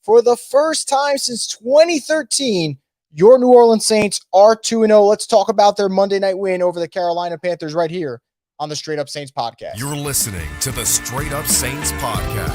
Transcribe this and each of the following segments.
For the first time since 2013, your New Orleans Saints are 2-0. Let's talk about their Monday night win over the Carolina Panthers right here on the Straight Up Saints podcast. You're listening to the Straight Up Saints podcast.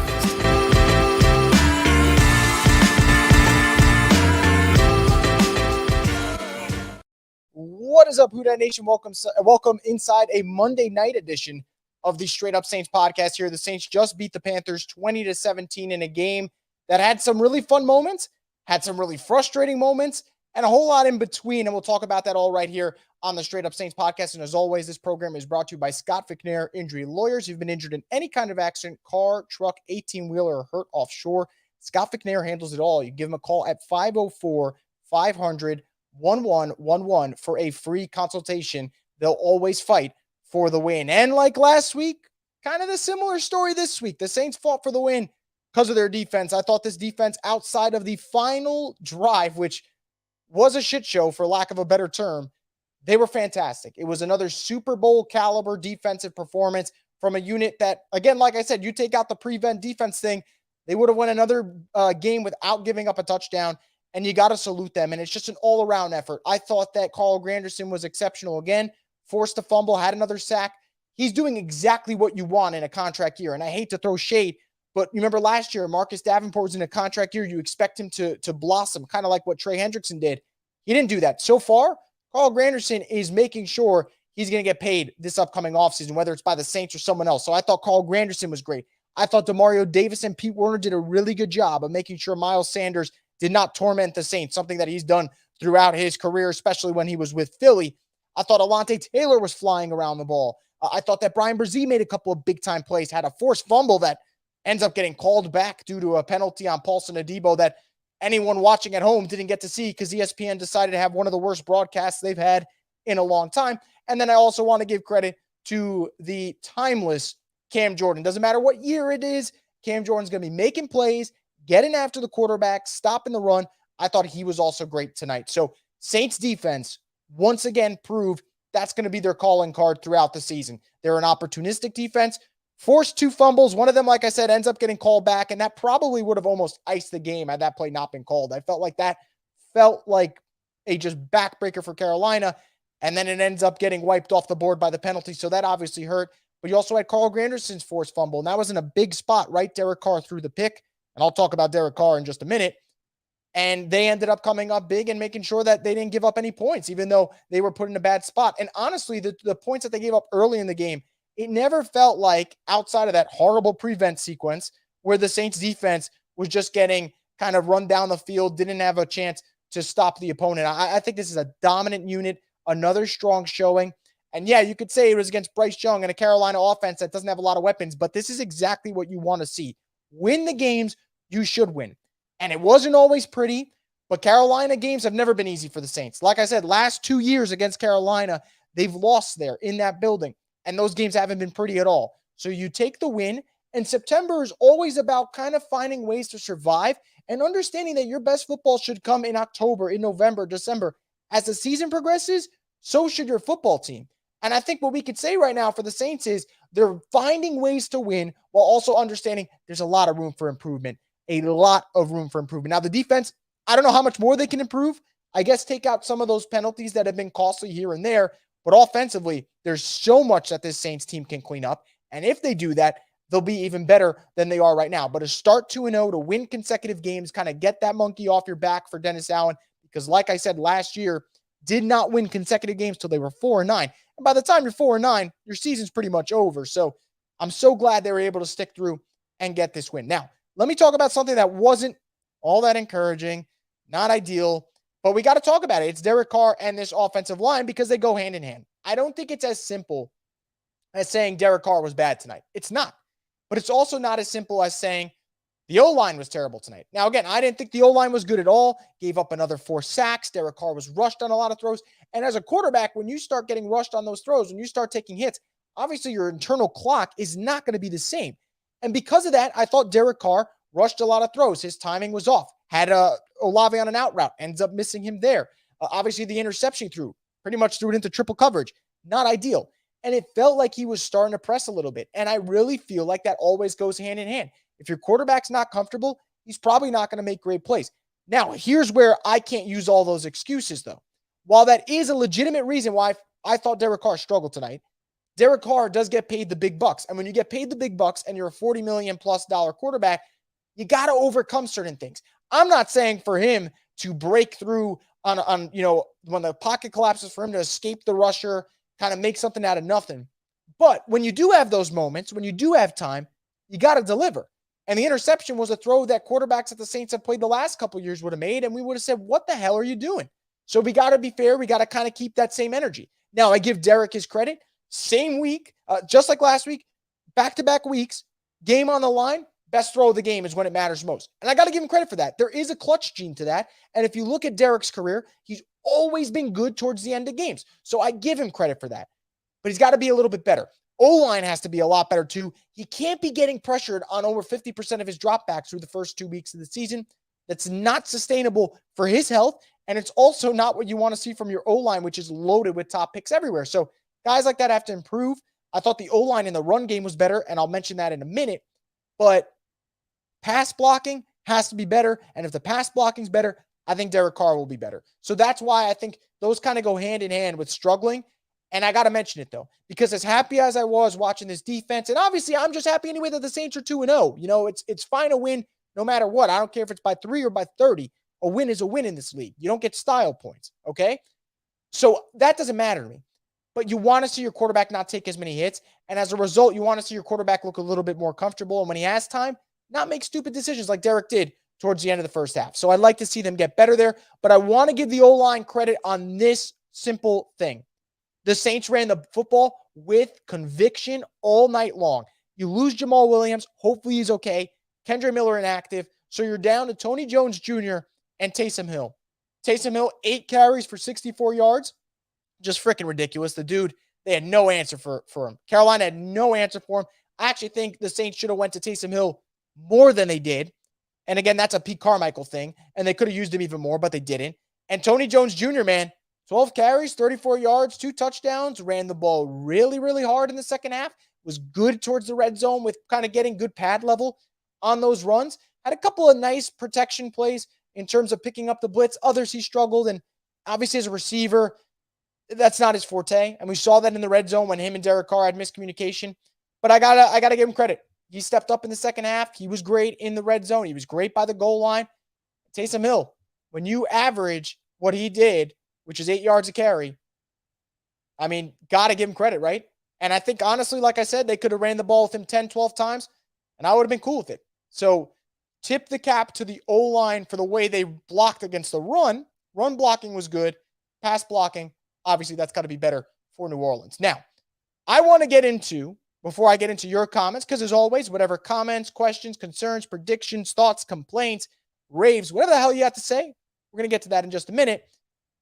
What is up, Who Dat Nation? Welcome inside a Monday night edition of the Straight Up Saints podcast here. The Saints just beat the Panthers 20-17 in a game that had some really fun moments, had some really frustrating moments, and a whole lot in between. And we'll talk about that all right here on the Straight Up Saints podcast. And as always, this program is brought to you by Scott Fickner Injury Lawyers. If you've been injured in any kind of accident, car, truck, 18-wheeler, or hurt offshore, Scott Fickner handles it all. You give him a call at 504-500-1111 for a free consultation. They'll always fight for the win. And like last week, kind of the similar story this week. The Saints fought for the win because of their defense. I thought this defense, outside of the final drive, which was a shit show for lack of a better term, they were fantastic. It was another Super Bowl caliber defensive performance from a unit that, again, like I said, you take out the prevent defense thing, they would have won another game without giving up a touchdown, and you got to salute them. And it's just an all-around effort. I thought that Carl Granderson was exceptional again, forced a fumble, had another sack. He's doing exactly what you want in a contract year. And I hate to throw shade, but you remember last year, Marcus Davenport was in a contract year. You expect him to blossom, kind of like what Trey Hendrickson did. He didn't do that. So far, Carl Granderson is making sure he's going to get paid this upcoming offseason, whether it's by the Saints or someone else. So I thought Carl Granderson was great. I thought Demario Davis and Pete Werner did a really good job of making sure Miles Sanders did not torment the Saints, something that he's done throughout his career, especially when he was with Philly. I thought Alontae Taylor was flying around the ball. I thought that Brian Brzee made a couple of big-time plays, had a forced fumble that ends up getting called back due to a penalty on Paulson Adebo that anyone watching at home didn't get to see because ESPN decided to have one of the worst broadcasts they've had in a long time. And then I also want to give credit to the timeless Cam Jordan. Doesn't matter what year it is, Cam Jordan's going to be making plays, getting after the quarterback, stopping the run. I thought he was also great tonight. So Saints defense once again proved that's going to be their calling card throughout the season. They're an opportunistic defense, forced 2 fumbles. One of them, like I said, ends up getting called back, and that probably would have almost iced the game had that play not been called. I felt like that felt like a just backbreaker for Carolina, and then it ends up getting wiped off the board by the penalty, so that obviously hurt. But you also had Carl Granderson's forced fumble, and that was in a big spot, right? Derek Carr threw the pick, and I'll talk about Derek Carr in just a minute. And they ended up coming up big and making sure that they didn't give up any points, even though they were put in a bad spot. And honestly, the points that they gave up early in the game, it never felt like, outside of that horrible prevent sequence, where the Saints defense was just getting kind of run down the field, didn't have a chance to stop the opponent. I think this is a dominant unit, another strong showing. And yeah, you could say it was against Bryce Young and a Carolina offense that doesn't have a lot of weapons, but this is exactly what you want to see. Win the games you should win. And it wasn't always pretty, but Carolina games have never been easy for the Saints. Like I said, last 2 years against Carolina, they've lost there in that building, and those games haven't been pretty at all. So you take the win, and September is always about kind of finding ways to survive and understanding that your best football should come in October, in November, December. As the season progresses, so should your football team. And I think what we could say right now for the Saints is they're finding ways to win while also understanding there's a lot of room for improvement. A lot of room for improvement. Now, the defense, I don't know how much more they can improve. I guess take out some of those penalties that have been costly here and there. But offensively, there's so much that this Saints team can clean up. And if they do that, they'll be even better than they are right now. But to start 2-0, to win consecutive games, kind of get that monkey off your back for Dennis Allen. Because like I said, last year, did not win consecutive games till they were 4-9. And by the time you're 4-9, your season's pretty much over. So I'm so glad they were able to stick through and get this win. Now, let me talk about something that wasn't all that encouraging, not ideal, but we got to talk about it. It's Derek Carr and this offensive line because they go hand in hand. I don't think it's as simple as saying Derek Carr was bad tonight. It's not. But it's also not as simple as saying the O-line was terrible tonight. Now, again, I didn't think the O-line was good at all. Gave up another 4 sacks. Derek Carr was rushed on a lot of throws. And as a quarterback, when you start getting rushed on those throws, when you start taking hits, obviously your internal clock is not going to be the same. And because of that, I thought Derek Carr rushed a lot of throws. His timing was off. Had Olave on an out route. Ends up missing him there. Obviously, the interception he threw, pretty much threw it into triple coverage. Not ideal. And it felt like he was starting to press a little bit. And I really feel like that always goes hand in hand. If your quarterback's not comfortable, he's probably not going to make great plays. Now, here's where I can't use all those excuses, though. While that is a legitimate reason why I thought Derek Carr struggled tonight, Derek Carr does get paid the big bucks. And when you get paid the big bucks and you're a $40 million plus quarterback, you got to overcome certain things. I'm not saying for him to break through on when the pocket collapses, for him to escape the rusher, kind of make something out of nothing. But when you do have those moments, when you do have time, you got to deliver. And the interception was a throw that quarterbacks that the Saints have played the last couple of years would have made, and we would have said, what the hell are you doing? So we got to be fair. We got to kind of keep that same energy. Now, I give Derek his credit. Same week, just like last week, back-to-back weeks, game on the line, best throw of the game is when it matters most. And I got to give him credit for that. There is a clutch gene to that. And if you look at Derek's career, he's always been good towards the end of games. So I give him credit for that. But he's got to be a little bit better. O-line has to be a lot better too. He can't be getting pressured on over 50% of his dropbacks through the first 2 weeks of the season. That's not sustainable for his health. And it's also not what you want to see from your O-line, which is loaded with top picks everywhere. So guys like that have to improve. I thought the O-line in the run game was better, and I'll mention that in a minute. But pass blocking has to be better. And if the pass blocking is better, I think Derek Carr will be better. So that's why I think those kind of go hand in hand with struggling. And I got to mention it, though, because as happy as I was watching this defense, and obviously I'm just happy anyway that the Saints are 2-0. You know, it's fine to win no matter what. I don't care if it's by 3 or by 30. A win is a win in this league. You don't get style points, okay? So that doesn't matter to me. But you want to see your quarterback not take as many hits. And as a result, you want to see your quarterback look a little bit more comfortable. And when he has time, not make stupid decisions like Derek did towards the end of the first half. So I'd like to see them get better there. But I want to give the O-line credit on this simple thing. The Saints ran the football with conviction all night long. You lose Jamal Williams. Hopefully he's okay. Kendre Miller inactive. So you're down to Tony Jones Jr. and Taysom Hill. Taysom Hill, 8 carries for 64 yards. Just freaking ridiculous. The dude, they had no answer for him. Carolina had no answer for him. I actually think the Saints should have went to Taysom Hill more than they did. And again, that's a Pete Carmichael thing. And they could have used him even more, but they didn't. And Tony Jones Jr., man, 12 carries, 34 yards, 2 touchdowns, ran the ball really, really hard in the second half, was good towards the red zone with kind of getting good pad level on those runs. Had a couple of nice protection plays in terms of picking up the blitz. Others he struggled, and obviously as a receiver, that's not his forte. And we saw that in the red zone when him and Derek Carr had miscommunication. But I gotta give him credit. He stepped up in the second half. He was great in the red zone. He was great by the goal line. Taysom Hill, when you average what he did, which is 8 yards a carry, I mean, got to give him credit, right? And I think, honestly, like I said, they could have ran the ball with him 10, 12 times, and I would have been cool with it. So tip the cap to the O-line for the way they blocked against the run. Run blocking was good. Pass blocking, obviously, that's got to be better for New Orleans. Now, I want to get into, before I get into your comments, because as always, whatever comments, questions, concerns, predictions, thoughts, complaints, raves, whatever the hell you have to say, we're going to get to that in just a minute.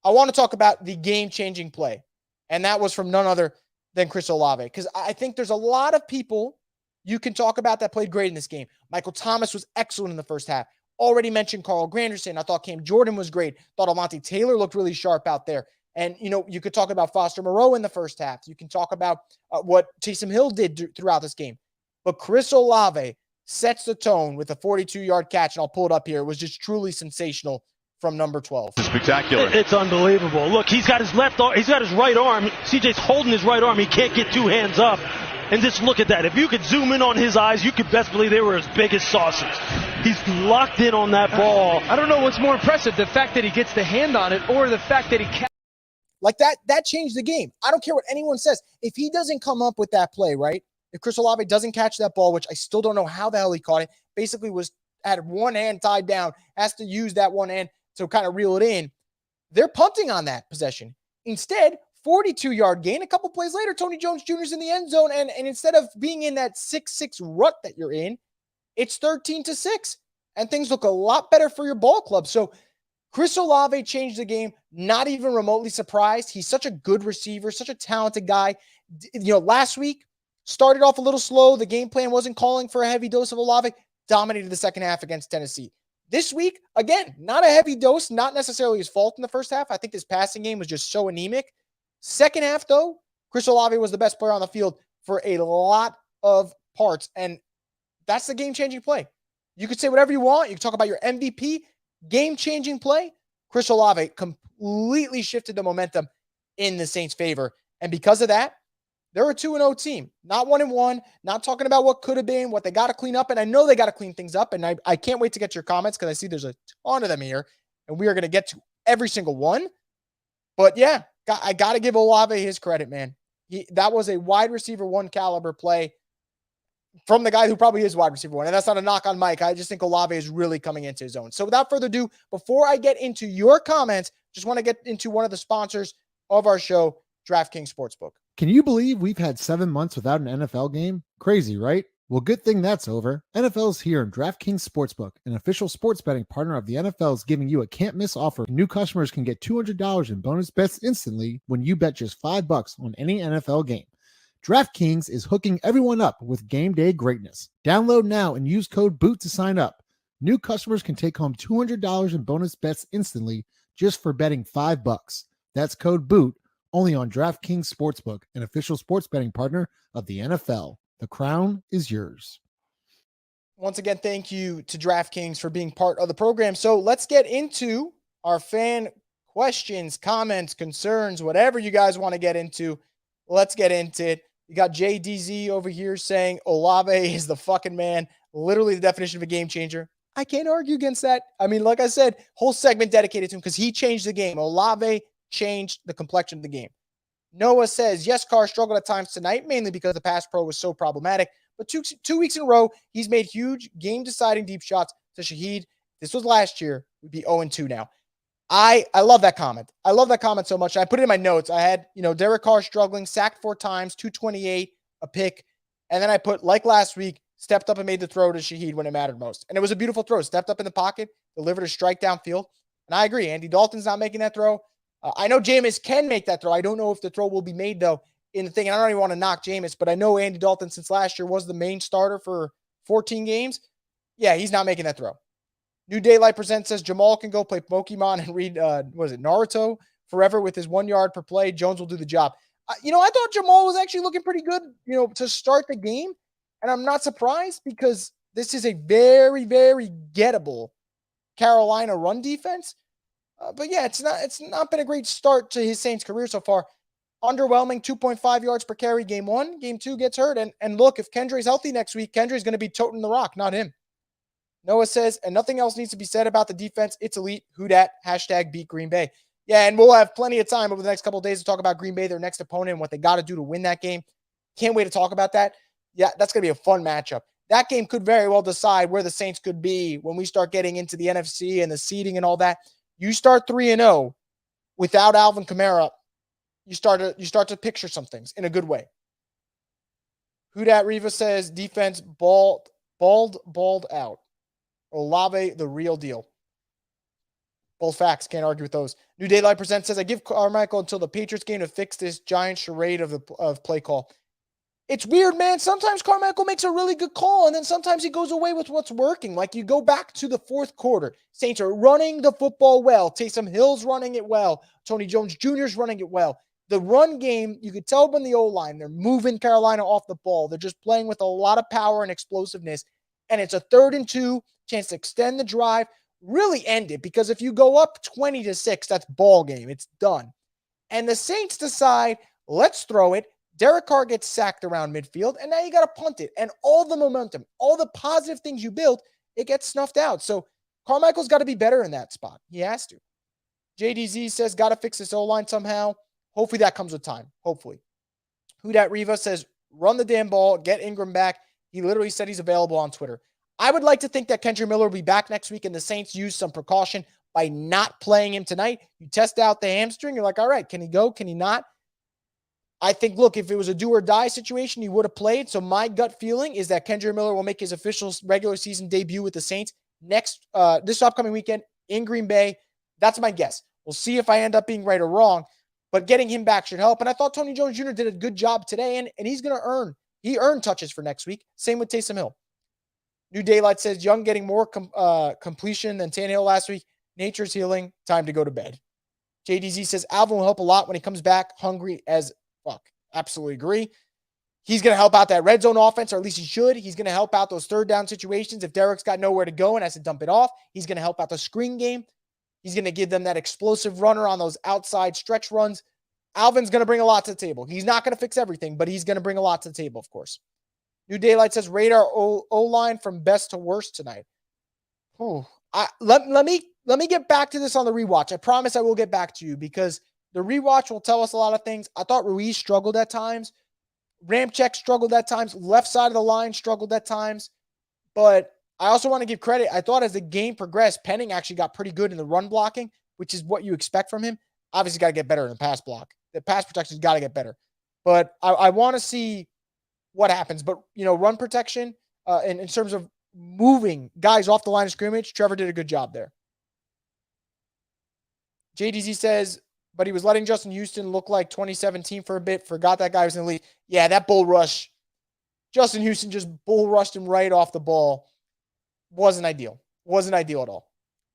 I want to talk about the game-changing play, and that was from none other than Chris Olave, because I think there's a lot of people you can talk about that played great in this game. Michael Thomas was excellent in the first half. Already mentioned Carl Granderson. I thought Cam Jordan was great. Thought Almonte Taylor looked really sharp out there. And, you know, you could talk about Foster Moreau in the first half. You can talk about what Taysom Hill did throughout this game. But Chris Olave sets the tone with a 42-yard catch, and I'll pull it up here. It was just truly sensational from number 12. Spectacular. It's unbelievable. Look, he's got his left arm. He's got his right arm. CJ's holding his right arm. He can't get 2 hands up. And just look at that. If you could zoom in on his eyes, you could best believe they were as big as saucers. He's locked in on that ball. I don't know what's more impressive, the fact that he gets the hand on it or the fact that he like that changed the game. I don't care what anyone says. If he doesn't come up with that play, right? If Chris Olave doesn't catch that ball, which I still don't know how the hell he caught it, basically had one hand tied down, has to use that one hand to kind of reel it in. They're punting on that possession. Instead, 42-yard gain. A couple plays later, Tony Jones Jr. is in the end zone, and instead of being in that 6-6 rut that you're in, it's 13-6, and things look a lot better for your ball club. So Chris Olave changed the game, not even remotely surprised. He's such a good receiver, such a talented guy. You know, last week, started off a little slow. The game plan wasn't calling for a heavy dose of Olave. Dominated the second half against Tennessee. This week, again, not a heavy dose, not necessarily his fault in the first half. I think this passing game was just so anemic. Second half, though, Chris Olave was the best player on the field for a lot of parts, and that's the game-changing play. You could say whatever you want. You can talk about your MVP, game-changing play. Chris Olave completely shifted the momentum in the Saints' favor. And because of that, they're a 2-0 team. Not 1-1, not talking about what could have been, what they got to clean up. And I know they got to clean things up. And I can't wait to get your comments because I see there's a ton of them here. And we are going to get to every single one. But yeah, I got to give Olave his credit, man. That was a wide receiver one caliber play from the guy who probably is wide receiver one. And that's not a knock on Mike. I just think Olave is really coming into his own. So without further ado, before I get into your comments, just want to get into one of the sponsors of our show, DraftKings Sportsbook. Can you believe we've had 7 months without an NFL game? Crazy, right? Well, good thing that's over. NFL's here, and DraftKings Sportsbook, an official sports betting partner of the NFL, is giving you a can't-miss offer. New customers can get $200 in bonus bets instantly when you bet just $5 on any NFL game. DraftKings is hooking everyone up with game day greatness. Download now and use code BOOT to sign up. New customers can take home $200 in bonus bets instantly just for betting $5. That's code BOOT only on DraftKings Sportsbook, an official sports betting partner of the NFL. The crown is yours. Once again, thank you to DraftKings for being part of the program. So let's get into our fan questions, comments, concerns, whatever you guys want to get into. Let's get into it. You got JDZ over here saying Olave is the fucking man. Literally the definition of a game changer. I can't argue against that. I mean, like I said, whole segment dedicated to him because he changed the game. Olave changed the complexion of the game. Noah says, yes, Carr struggled at times tonight, mainly because the pass pro was so problematic. But two weeks in a row, he's made huge game-deciding deep shots to Shaheed. This was last year. We'd be 0-2 now. I love that comment. I love that comment so much. I put it in my notes. I had, Derek Carr struggling, sacked 4 times, 228, a pick. And then I put, like last week, stepped up and made the throw to Shaheed when it mattered most. And it was a beautiful throw. Stepped up in the pocket, delivered a strike downfield. And I agree. Andy Dalton's not making that throw. I know Jameis can make that throw. I don't know if the throw will be made, though, in the thing. And I don't even want to knock Jameis, but I know Andy Dalton, since last year, was the main starter for 14 games. Yeah, he's not making that throw. New Daylight Presents says Jamal can go play Pokemon and read, Naruto forever with his 1 yard per play. Jones will do the job. I thought Jamal was actually looking pretty good, to start the game. And I'm not surprised because this is a very, very gettable Carolina run defense. But yeah, it's not been a great start to his Saints career so far. Underwhelming 2.5 yards per carry game 1. Game 2 gets hurt. And look, if Kendry's healthy next week, Kendry's going to be toting the rock, not him. Noah says, and nothing else needs to be said about the defense. It's elite. Who dat? # beat Green Bay. Yeah, and we'll have plenty of time over the next couple of days to talk about Green Bay, their next opponent, and what they got to do to win that game. Can't wait to talk about that. Yeah, that's going to be a fun matchup. That game could very well decide where the Saints could be when we start getting into the NFC and the seeding and all that. You start 3-0 without Alvin Kamara, you start to picture some things in a good way. Who dat? Riva says defense balled out. Olave, the real deal. Both facts. Can't argue with those. New Daylight Presents says, I give Carmichael until the Patriots game to fix this giant charade of play call. It's weird, man. Sometimes Carmichael makes a really good call, and then sometimes he goes away with what's working. Like you go back to the fourth quarter. Saints are running the football well. Taysom Hill's running it well. Tony Jones Jr. is running it well. The run game, you could tell from the O-line, they're moving Carolina off the ball. They're just playing with a lot of power and explosiveness. And it's a 3rd and 2, chance to extend the drive, really end it. Because if you go up 20-6, that's ball game. It's done. And the Saints decide, let's throw it. Derek Carr gets sacked around midfield, and now you got to punt it. And all the momentum, all the positive things you built, it gets snuffed out. So Carmichael's got to be better in that spot. He has to. JDZ says, got to fix this O-line somehow. Hopefully that comes with time. Hopefully. Who dat? Riva says, run the damn ball, get Ingram back. He literally said he's available on Twitter. I would like to think that Kendry Miller will be back next week, and the Saints use some precaution by not playing him tonight. You test out the hamstring. You're like, all right, can he go? Can he not? I think, look, if it was a do or die situation, he would have played. So my gut feeling is that Kendry Miller will make his official regular season debut with the Saints this upcoming weekend in Green Bay. That's my guess. We'll see if I end up being right or wrong, but getting him back should help. And I thought Tony Jones Jr. did a good job today, and he's going to earned touches for next week. Same with Taysom Hill. New Daylight says Young getting more completion than Tannehill last week. Nature's healing. Time to go to bed. JDZ says Alvin will help a lot when he comes back hungry as fuck. Absolutely agree. He's going to help out that red zone offense, or at least he should. He's going to help out those third down situations. If Derek's got nowhere to go and has to dump it off, he's going to help out the screen game. He's going to give them that explosive runner on those outside stretch runs. Alvin's going to bring a lot to the table. He's not going to fix everything, but he's going to bring a lot to the table, of course. New Daylight says radar O-line from best to worst tonight. Let me get back to this on the rewatch. I promise I will get back to you because the rewatch will tell us a lot of things. I thought Ruiz struggled at times. Ramczyk struggled at times. Left side of the line struggled at times. But I also want to give credit. I thought as the game progressed, Penning actually got pretty good in the run blocking, which is what you expect from him. Obviously, got to get better in the pass block. The pass protection's got to get better. But I want to see what happens. But, run protection in terms of moving guys off the line of scrimmage, Trevor did a good job there. JDZ says, but he was letting Justin Houston look like 2017 for a bit. Forgot that guy was in the league. Yeah, that bull rush. Justin Houston just bull rushed him right off the ball. Wasn't ideal. Wasn't ideal at all.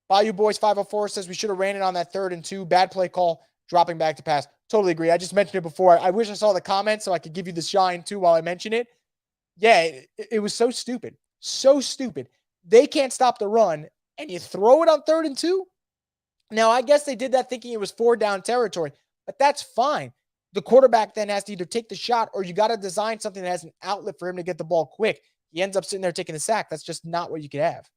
Bayou Boys 504 says we should have ran it on that 3rd and 2. Bad play call, dropping back to pass. Totally agree. I just mentioned it before. I wish I saw the comments so I could give you the shine too while I mention it. Yeah, it was so stupid. So stupid. They can't stop the run, and you throw it on 3rd and 2? Now, I guess they did that thinking it was 4 down territory, but that's fine. The quarterback then has to either take the shot or you got to design something that has an outlet for him to get the ball quick. He ends up sitting there taking the sack. That's just not what you could have.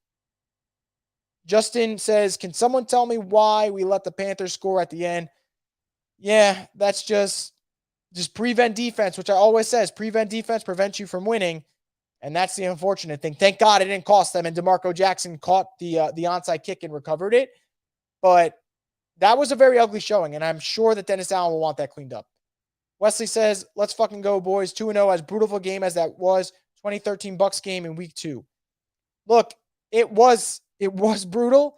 Justin says, can someone tell me why we let the Panthers score at the end? Yeah, that's just prevent defense, which I always says, prevent defense prevents you from winning. And that's the unfortunate thing. Thank God it didn't cost them. And DeMarco Jackson caught the onside kick and recovered it. But that was a very ugly showing, and I'm sure that Dennis Allen will want that cleaned up. Wesley says, let's fucking go, boys. 2-0, as brutal of a game as that was. 2013 Bucs game in week 2. Look, it was brutal.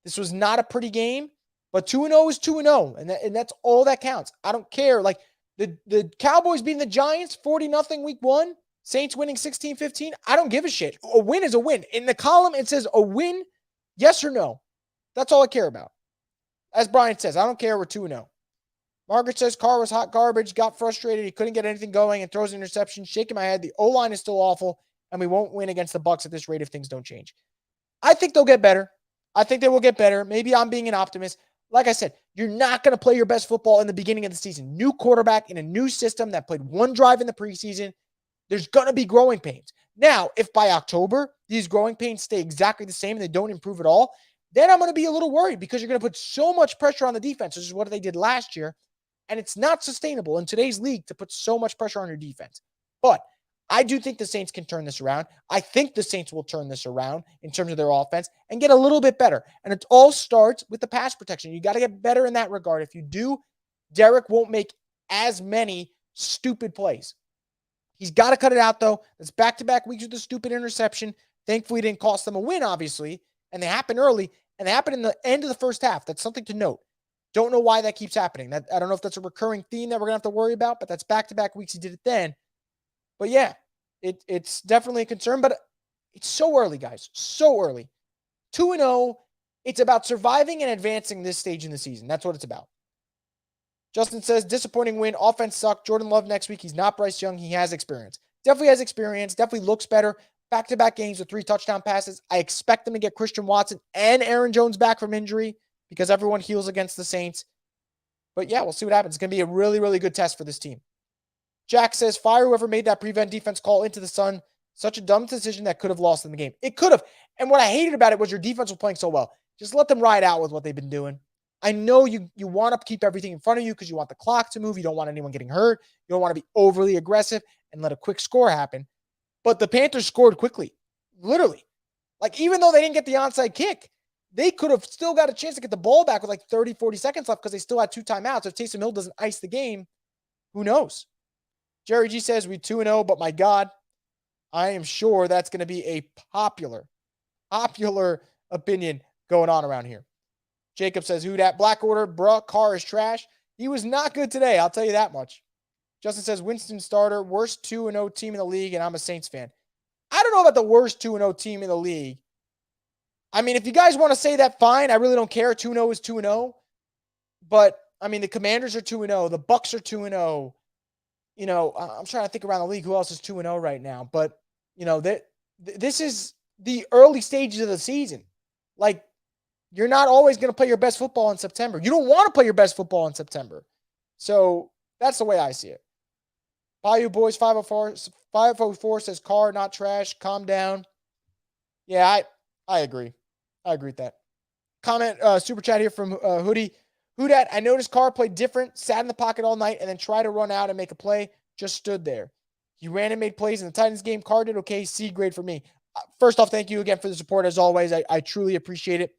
This was not a pretty game, but 2-0 is 2-0, and that's all that counts. I don't care. Like, the Cowboys beating the Giants 40-0 week 1, Saints winning 16-15. I don't give a shit. A win is a win. In the column, it says a win, yes or no. That's all I care about. As Brian says, I don't care. We're 2-0. Margaret says Carr was hot garbage, got frustrated. He couldn't get anything going and throws an interception. Shaking my head. The O-line is still awful, and we won't win against the Bucs at this rate if things don't change. I think they'll get better. I think they will get better. Maybe I'm being an optimist. Like I said, you're not going to play your best football in the beginning of the season. New quarterback in a new system that played one drive in the preseason. There's going to be growing pains. Now, if by October, these growing pains stay exactly the same and they don't improve at all, then I'm going to be a little worried because you're going to put so much pressure on the defense, which is what they did last year. And it's not sustainable in today's league to put so much pressure on your defense. But I do think the Saints can turn this around. I think the Saints will turn this around in terms of their offense and get a little bit better. And it all starts with the pass protection. You got to get better in that regard. If you do, Derek won't make as many stupid plays. He's got to cut it out, though. It's back-to-back weeks with the stupid interception. Thankfully, it didn't cost them a win, obviously. And they happen early, and they happen in the end of the first half. That's something to note. Don't know why that keeps happening. I don't know if that's a recurring theme that we're going to have to worry about, but that's back-to-back weeks he did it then. But yeah, it's definitely a concern, but it's so early, guys. So early. 2-0, it's about surviving and advancing this stage in the season. That's what it's about. Justin says, disappointing win. Offense sucked. Jordan Love next week. He's not Bryce Young. He has experience. Definitely has experience. Definitely looks better. Back-to-back games with 3 touchdown passes. I expect them to get Christian Watson and Aaron Jones back from injury because everyone heals against the Saints. But yeah, we'll see what happens. It's going to be a really, really good test for this team. Jack says, fire whoever made that prevent defense call into the sun. Such a dumb decision that could have lost them the game. It could have. And what I hated about it was your defense was playing so well. Just let them ride out with what they've been doing. I know you want to keep everything in front of you because you want the clock to move. You don't want anyone getting hurt. You don't want to be overly aggressive and let a quick score happen. But the Panthers scored quickly. Literally. Like, even though they didn't get the onside kick, they could have still got a chance to get the ball back with like 30, 40 seconds left because they still had 2 timeouts. If Taysom Hill doesn't ice the game, who knows? Jerry G says we 2-0, but my God, I am sure that's going to be a popular opinion going on around here. Jacob says, who dat? Black Order, bruh, Carr is trash. He was not good today, I'll tell you that much. Justin says, Winston starter, worst 2-0 team in the league, and I'm a Saints fan. I don't know about the worst 2-0 team in the league. I mean, if you guys want to say that, fine. I really don't care. 2-0 is 2-0. But, I mean, the Commanders are 2-0. The Bucs are 2-0. I'm trying to think around the league who else is 2-0 right now, but this is the early stages of the season. Like, you're not always going to play your best football in September. You don't want to play your best football in September. So that's the way I see it. Bayou Boys 504 says Carr, not trash. Calm down. Yeah, I agree. I agree with that. Comment, super chat here from Hoodie. Hoodat, I noticed Carr played different, sat in the pocket all night, and then tried to run out and make a play. Just stood there. He ran and made plays in the Titans game. Carr did okay. C grade for me. First off, thank you again for the support as always. I truly appreciate it.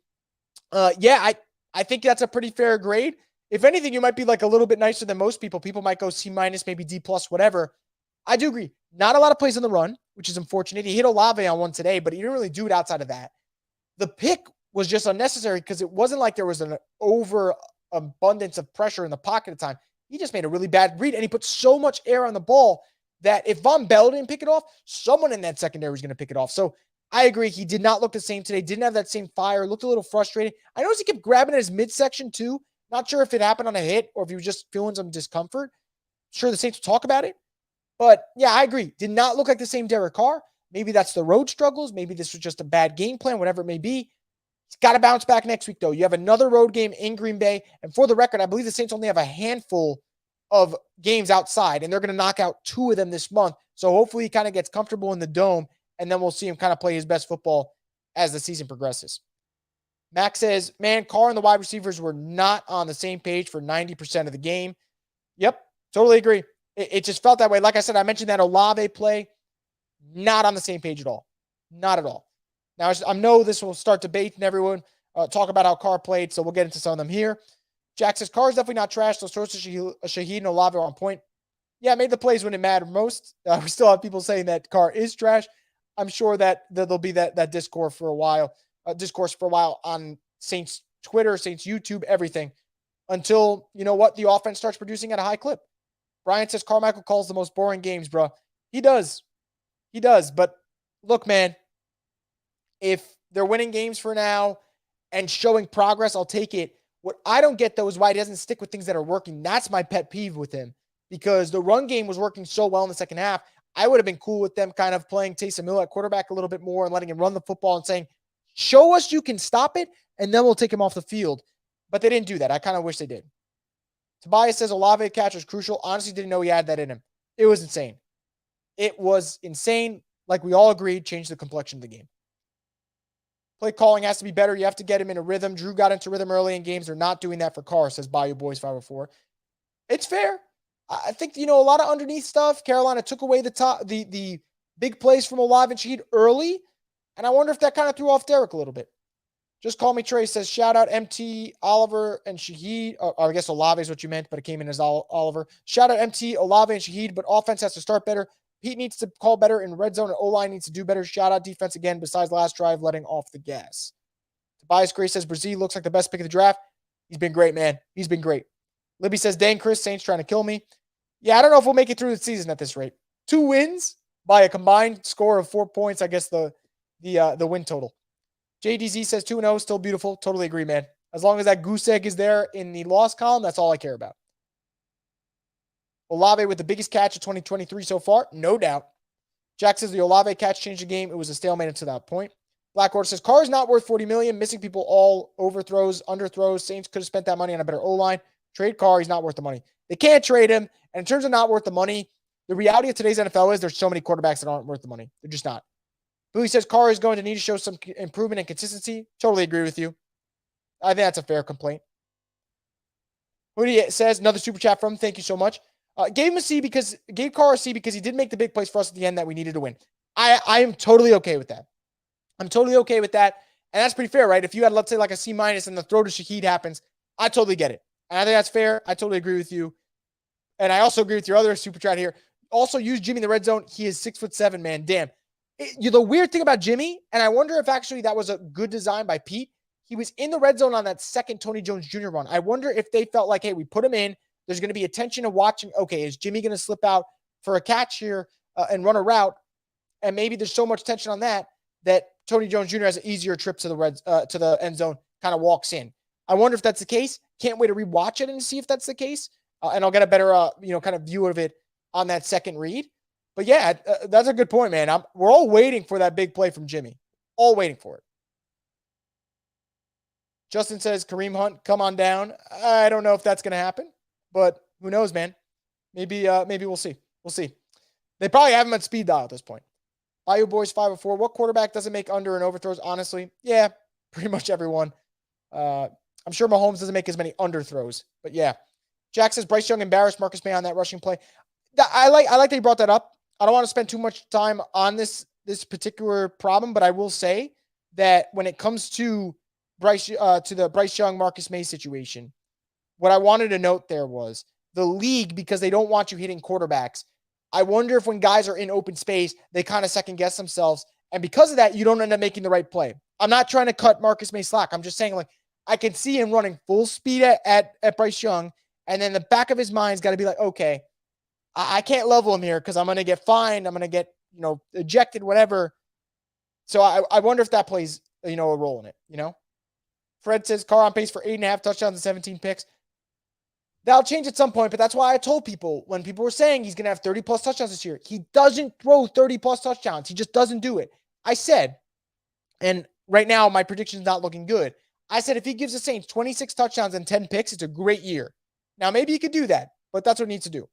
I think that's a pretty fair grade. If anything, you might be like a little bit nicer than most people. People might go C-, maybe D+, whatever. I do agree. Not a lot of plays on the run, which is unfortunate. He hit Olave on one today, but he didn't really do it outside of that. The pick was just unnecessary because it wasn't like there was an overabundance of pressure in the pocket at the time. He just made a really bad read, and he put so much air on the ball that if Von Bell didn't pick it off, someone in that secondary was going to pick it off. So I agree. He did not look the same today. Didn't have that same fire. Looked a little frustrated. I noticed he kept grabbing at his midsection too. Not sure if it happened on a hit or if he was just feeling some discomfort. Sure, the Saints will talk about it. But yeah, I agree. Did not look like the same Derek Carr. Maybe that's the road struggles. Maybe this was just a bad game plan, whatever it may be. He's got to bounce back next week, though. You have another road game in Green Bay. And for the record, I believe the Saints only have a handful of games outside, and they're going to knock out 2 of them this month. So hopefully he kind of gets comfortable in the dome, and then we'll see him kind of play his best football as the season progresses. Max says, man, Carr and the wide receivers were not on the same page for 90% of the game. Yep, totally agree. It just felt that way. Like I said, I mentioned that Olave play, not on the same page at all. Not at all. Now, I know this will start debate and everyone talk about how Carr played, so we'll get into some of them here. Jack says, Carr is definitely not trash. Those throws to Shaheed and Olave are on point. Yeah, made the plays when it mattered most. We still have people saying that Carr is trash. I'm sure that there'll be that discourse for a while on Saints Twitter, Saints YouTube, everything, until, the offense starts producing at a high clip. Brian says Carmichael calls the most boring games, bro. He does. But look, man, if they're winning games for now and showing progress, I'll take it. What I don't get, though, is why he doesn't stick with things that are working. That's my pet peeve with him, because the run game was working so well in the second half. I would have been cool with them kind of playing Taysom Hill at quarterback a little bit more and letting him run the football and saying, show us you can stop it, and then we'll take him off the field. But they didn't do that. I kind of wish they did. Tobias says Olave catch was crucial. Honestly, didn't know he had that in him. It was insane. It was insane. Like we all agreed, changed the complexion of the game. Play calling has to be better. You have to get him in a rhythm. Drew got into rhythm early in games. They're not doing that for Carr, says Bayou Boys 504. It's fair. I think, a lot of underneath stuff. Carolina took away the big plays from Olave and Shaheed early. And I wonder if that kind of threw off Derek a little bit. Just Call Me Trey says, shout out MT, Oliver, and Shaheed. Or I guess Olave is what you meant, but it came in as Oliver. Shout out MT, Olave, and Shaheed, but offense has to start better. Pete needs to call better in red zone, and O-line needs to do better. Shout out defense again, besides last drive, letting off the gas. Tobias Gray says, Brazil looks like the best pick of the draft. He's been great, man. He's been great. Libby says, dang, Chris, Saints trying to kill me. Yeah, I don't know if we'll make it through the season at this rate. 2 wins by a combined score of 4 points. I guess the win total. JDZ says 2-0, still beautiful. Totally agree, man. As long as that goose egg is there in the loss column, that's all I care about. Olave with the biggest catch of 2023 so far, no doubt. Jack says the Olave catch changed the game. It was a stalemate until that point. Blackwater says Carr is not worth $40 million. Missing people all overthrows, underthrows. Saints could have spent that money on a better O-line. Trade Carr. He's not worth the money. They can't trade him. And in terms of not worth the money, the reality of today's NFL is there's so many quarterbacks that aren't worth the money. They're just not. Billy says Carr is going to need to show some improvement and consistency. Totally agree with you. I think that's a fair complaint. Hoodie says, another super chat from him. Thank you so much. Gave Carr a C because he did make the big plays for us at the end that we needed to win. I am totally okay with that. I'm totally okay with that. And that's pretty fair, right? If you had, let's say, like a C- and the throw to Shaheed happens, I totally get it. And I think that's fair. I totally agree with you. And I also agree with your other super chat here. Also use Jimmy in the red zone. He is 6'7", man. Damn. The weird thing about Jimmy, and I wonder if actually that was a good design by Pete, he was in the red zone on that second Tony Jones Jr. run. I wonder if they felt like, hey, we put him in. There's going to be attention of watching, okay, is Jimmy going to slip out for a catch here and run a route? And maybe there's so much tension on that Tony Jones Jr. has an easier trip to the end zone, kind of walks in. I wonder if that's the case. Can't wait to rewatch it and see if that's the case. And I'll get a better, kind of view of it on that second read. But yeah, that's a good point, man. We're all waiting for that big play from Jimmy. All waiting for it. Justin says, Kareem Hunt, come on down. I don't know if that's going to happen, but who knows, man? Maybe we'll see. We'll see. They probably have him at speed dial at this point. Bayou Boys 504. What quarterback doesn't make under and overthrows? Honestly, yeah, pretty much everyone. I'm sure Mahomes doesn't make as many underthrows, but yeah. Jack says Bryce Young embarrassed Marcus May on that rushing play. I like that you brought that up. I don't want to spend too much time on this particular problem, but I will say that when it comes to the Bryce Young Marcus May situation, what I wanted to note there was the league, because they don't want you hitting quarterbacks. I wonder if when guys are in open space, they kind of second guess themselves. And because of that, you don't end up making the right play. I'm not trying to cut Marcus May slack. I'm just saying, like, I can see him running full speed at Bryce Young. And then the back of his mind's got to be like, okay, I can't level him here because I'm going to get fined. I'm going to get, ejected, whatever. So I wonder if that plays, a role in it, Fred says Carr on pace for 8.5 touchdowns and 17 picks. That'll change at some point, but that's why I told people when people were saying he's going to have 30-plus touchdowns this year, he doesn't throw 30-plus touchdowns. He just doesn't do it. I said, and right now my prediction is not looking good. I said if he gives the Saints 26 touchdowns and 10 picks, it's a great year. Now, maybe he could do that, but that's what he needs to do.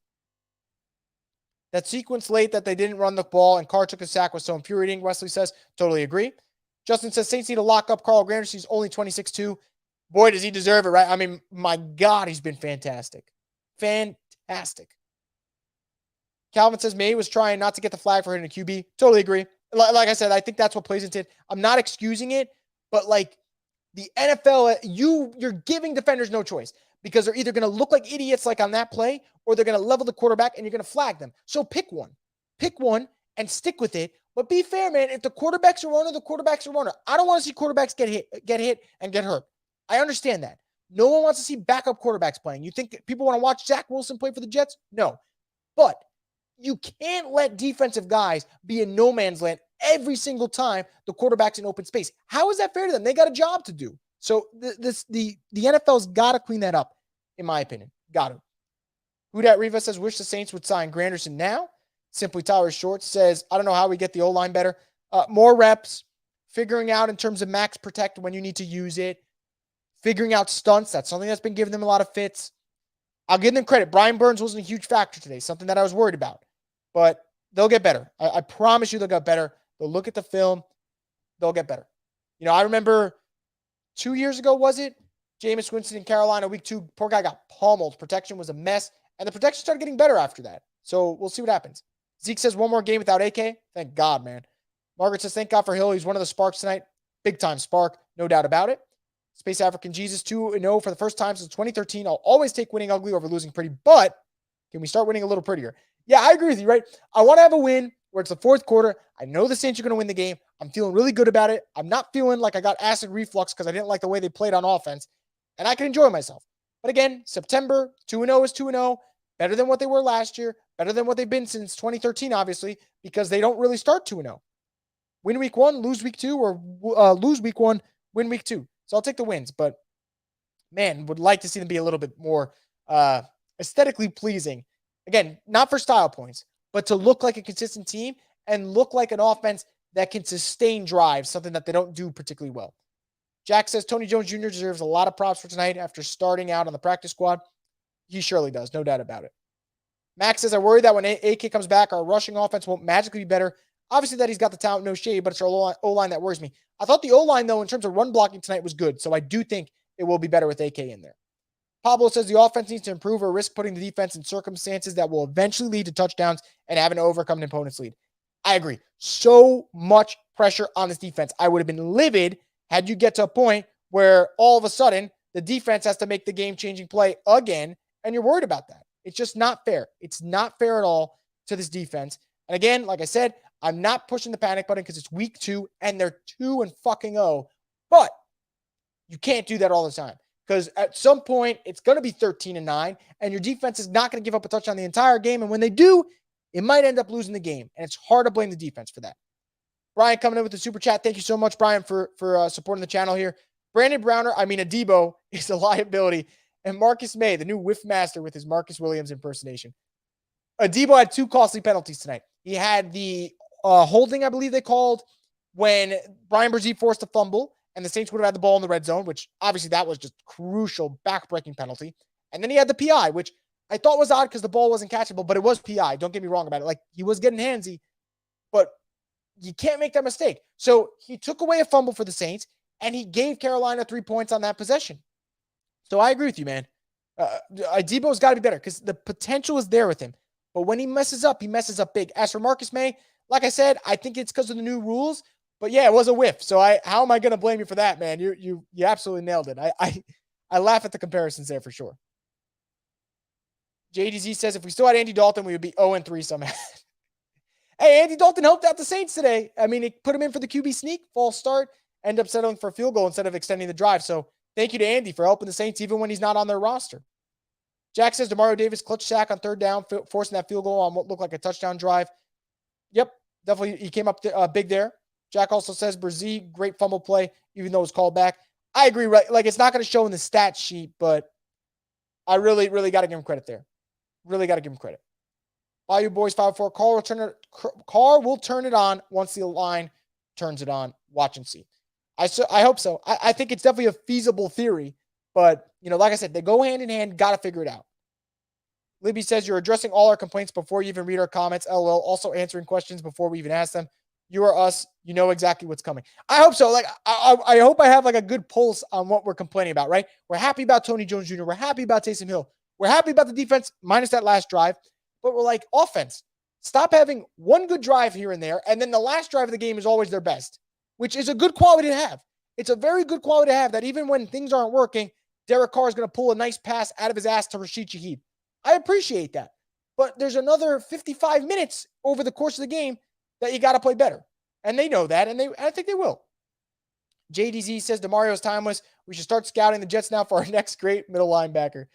That sequence late that they didn't run the ball and Carr took a sack was so infuriating, Wesley says. Totally agree. Justin says Saints need to lock up Carl Granderson. He's only 26-2. Boy, does he deserve it, right? I mean, my God, he's been fantastic. Fantastic. Calvin says May was trying not to get the flag for hitting a QB. Totally agree. Like I said, I think that's what plays into it. I'm not excusing it, but like the NFL, you're giving defenders no choice because they're either going to look like idiots like on that play or they're going to level the quarterback and you're going to flag them. So pick one. Pick one and stick with it. But be fair, man. If the quarterback's a runner, the quarterback's a runner. I don't want to see quarterbacks get hit and get hurt. I understand that. No one wants to see backup quarterbacks playing. You think people want to watch Zach Wilson play for the Jets? No. But you can't let defensive guys be in no man's land every single time the quarterback's in open space. How is that fair to them? They got a job to do. So the NFL's got to clean that up, in my opinion. Got to. Who Dat Riva says, wish the Saints would sign Granderson now. Simply Tyler Short says, I don't know how we get the O-line better. More reps, figuring out in terms of max protect when you need to use it, figuring out stunts. That's something that's been giving them a lot of fits. I'll give them credit. Brian Burns wasn't a huge factor today, something that I was worried about. But they'll get better. I promise you they'll get better. They'll look at the film. They'll get better. I remember 2 years ago, was it? Jameis Winston in Carolina, week 2. Poor guy got pummeled. Protection was a mess. And the protection started getting better after that. So we'll see what happens. Zeke says one more game without AK. Thank God, man. Margaret says, thank God for Hill. He's one of the sparks tonight. Big time spark. No doubt about it. Space African Jesus 2-0 for the first time since 2013. I'll always take winning ugly over losing pretty, but can we start winning a little prettier? Yeah, I agree with you, right? I want to have a win where it's the fourth quarter. I know the Saints are going to win the game. I'm feeling really good about it. I'm not feeling like I got acid reflux because I didn't like the way they played on offense, and I can enjoy myself. But again, September, 2-0 is 2-0. Better than what they were last year. Better than what they've been since 2013, obviously, because they don't really start 2-0. Win week 1, lose week 2, or lose week 1, win week 2. So I'll take the wins, but man, would like to see them be a little bit more aesthetically pleasing. Again, not for style points, but to look like a consistent team and look like an offense that can sustain drives, something that they don't do particularly well. Jack says Tony Jones Jr. deserves a lot of props for tonight after starting out on the practice squad. He surely does, no doubt about it. Max says, I worry that when AK comes back, our rushing offense won't magically be better. Obviously that he's got the talent, no shade, but it's our O-line that worries me. I thought the O-line, though, in terms of run blocking tonight was good, so I do think it will be better with AK in there. Pablo says the offense needs to improve or risk putting the defense in circumstances that will eventually lead to touchdowns and having to overcome an opponent's lead. I agree. So much pressure on this defense. I would have been livid had you get to a point where all of a sudden the defense has to make the game-changing play again, and you're worried about that. It's just not fair. It's not fair at all to this defense. And again, like I said, I'm not pushing the panic button because it's week 2 and they're 2-0, but you can't do that all the time because at some point it's going to be 13-9 and your defense is not going to give up a touchdown the entire game. And when they do, it might end up losing the game. And it's hard to blame the defense for that. Brian coming in with the super chat. Thank you so much, Brian, for supporting the channel here. Brandon Browner, Adebo is a liability. And Marcus May, the new whiff master with his Marcus Williams impersonation. Debo had 2 costly penalties tonight. He had the holding, I believe they called, when Brian Brzee forced a fumble and the Saints would have had the ball in the red zone, which obviously that was just crucial, back-breaking penalty. And then he had the PI, which I thought was odd because the ball wasn't catchable, but it was PI. Don't get me wrong about it. Like, he was getting handsy, but you can't make that mistake. So he took away a fumble for the Saints, and he gave Carolina 3 points on that possession. So I agree with you, man. Debo's got to be better because the potential is there with him. But when he messes up big. As for Marcus May, like I said, I think it's because of the new rules. But yeah, it was a whiff. So how am I going to blame you for that, man? You absolutely nailed it. I laugh at the comparisons there for sure. JDZ says if we still had Andy Dalton, we would be 0-3 somehow. Hey, Andy Dalton helped out the Saints today. I mean, it put him in for the QB sneak, false start, end up settling for a field goal instead of extending the drive. So thank you to Andy for helping the Saints even when he's not on their roster. Jack says Demario Davis clutch sack on 3rd down, forcing that field goal on what looked like a touchdown drive. Yep, definitely he came up big there. Jack also says Brzee, great fumble play, even though it was called back. I agree, right? Like, it's not going to show in the stat sheet, but I really, really got to give him credit there. Really got to give him credit. Bayou Boys 5-4. Carr will turn it on once the line turns it on. Watch and see. I hope so. I think it's definitely a feasible theory, but, like I said, they go hand in hand. Got to figure it out. Libby says you're addressing all our complaints before you even read our comments. LOL. Also answering questions before we even ask them. You are us. You know exactly what's coming. I hope so. Like, I hope I have like a good pulse on what we're complaining about, right? We're happy about Tony Jones Jr. We're happy about Taysom Hill. We're happy about the defense minus that last drive, but we're like, offense, stop having one good drive here and there. And then the last drive of the game is always their best, which is a good quality to have. It's a very good quality to have that even when things aren't working, Derek Carr is going to pull a nice pass out of his ass to Rashid Shaheed. I appreciate that. But there's another 55 minutes over the course of the game that you got to play better. And they know that, and I think they will. JDZ says DeMario's timeless. We should start scouting the Jets now for our next great middle linebacker.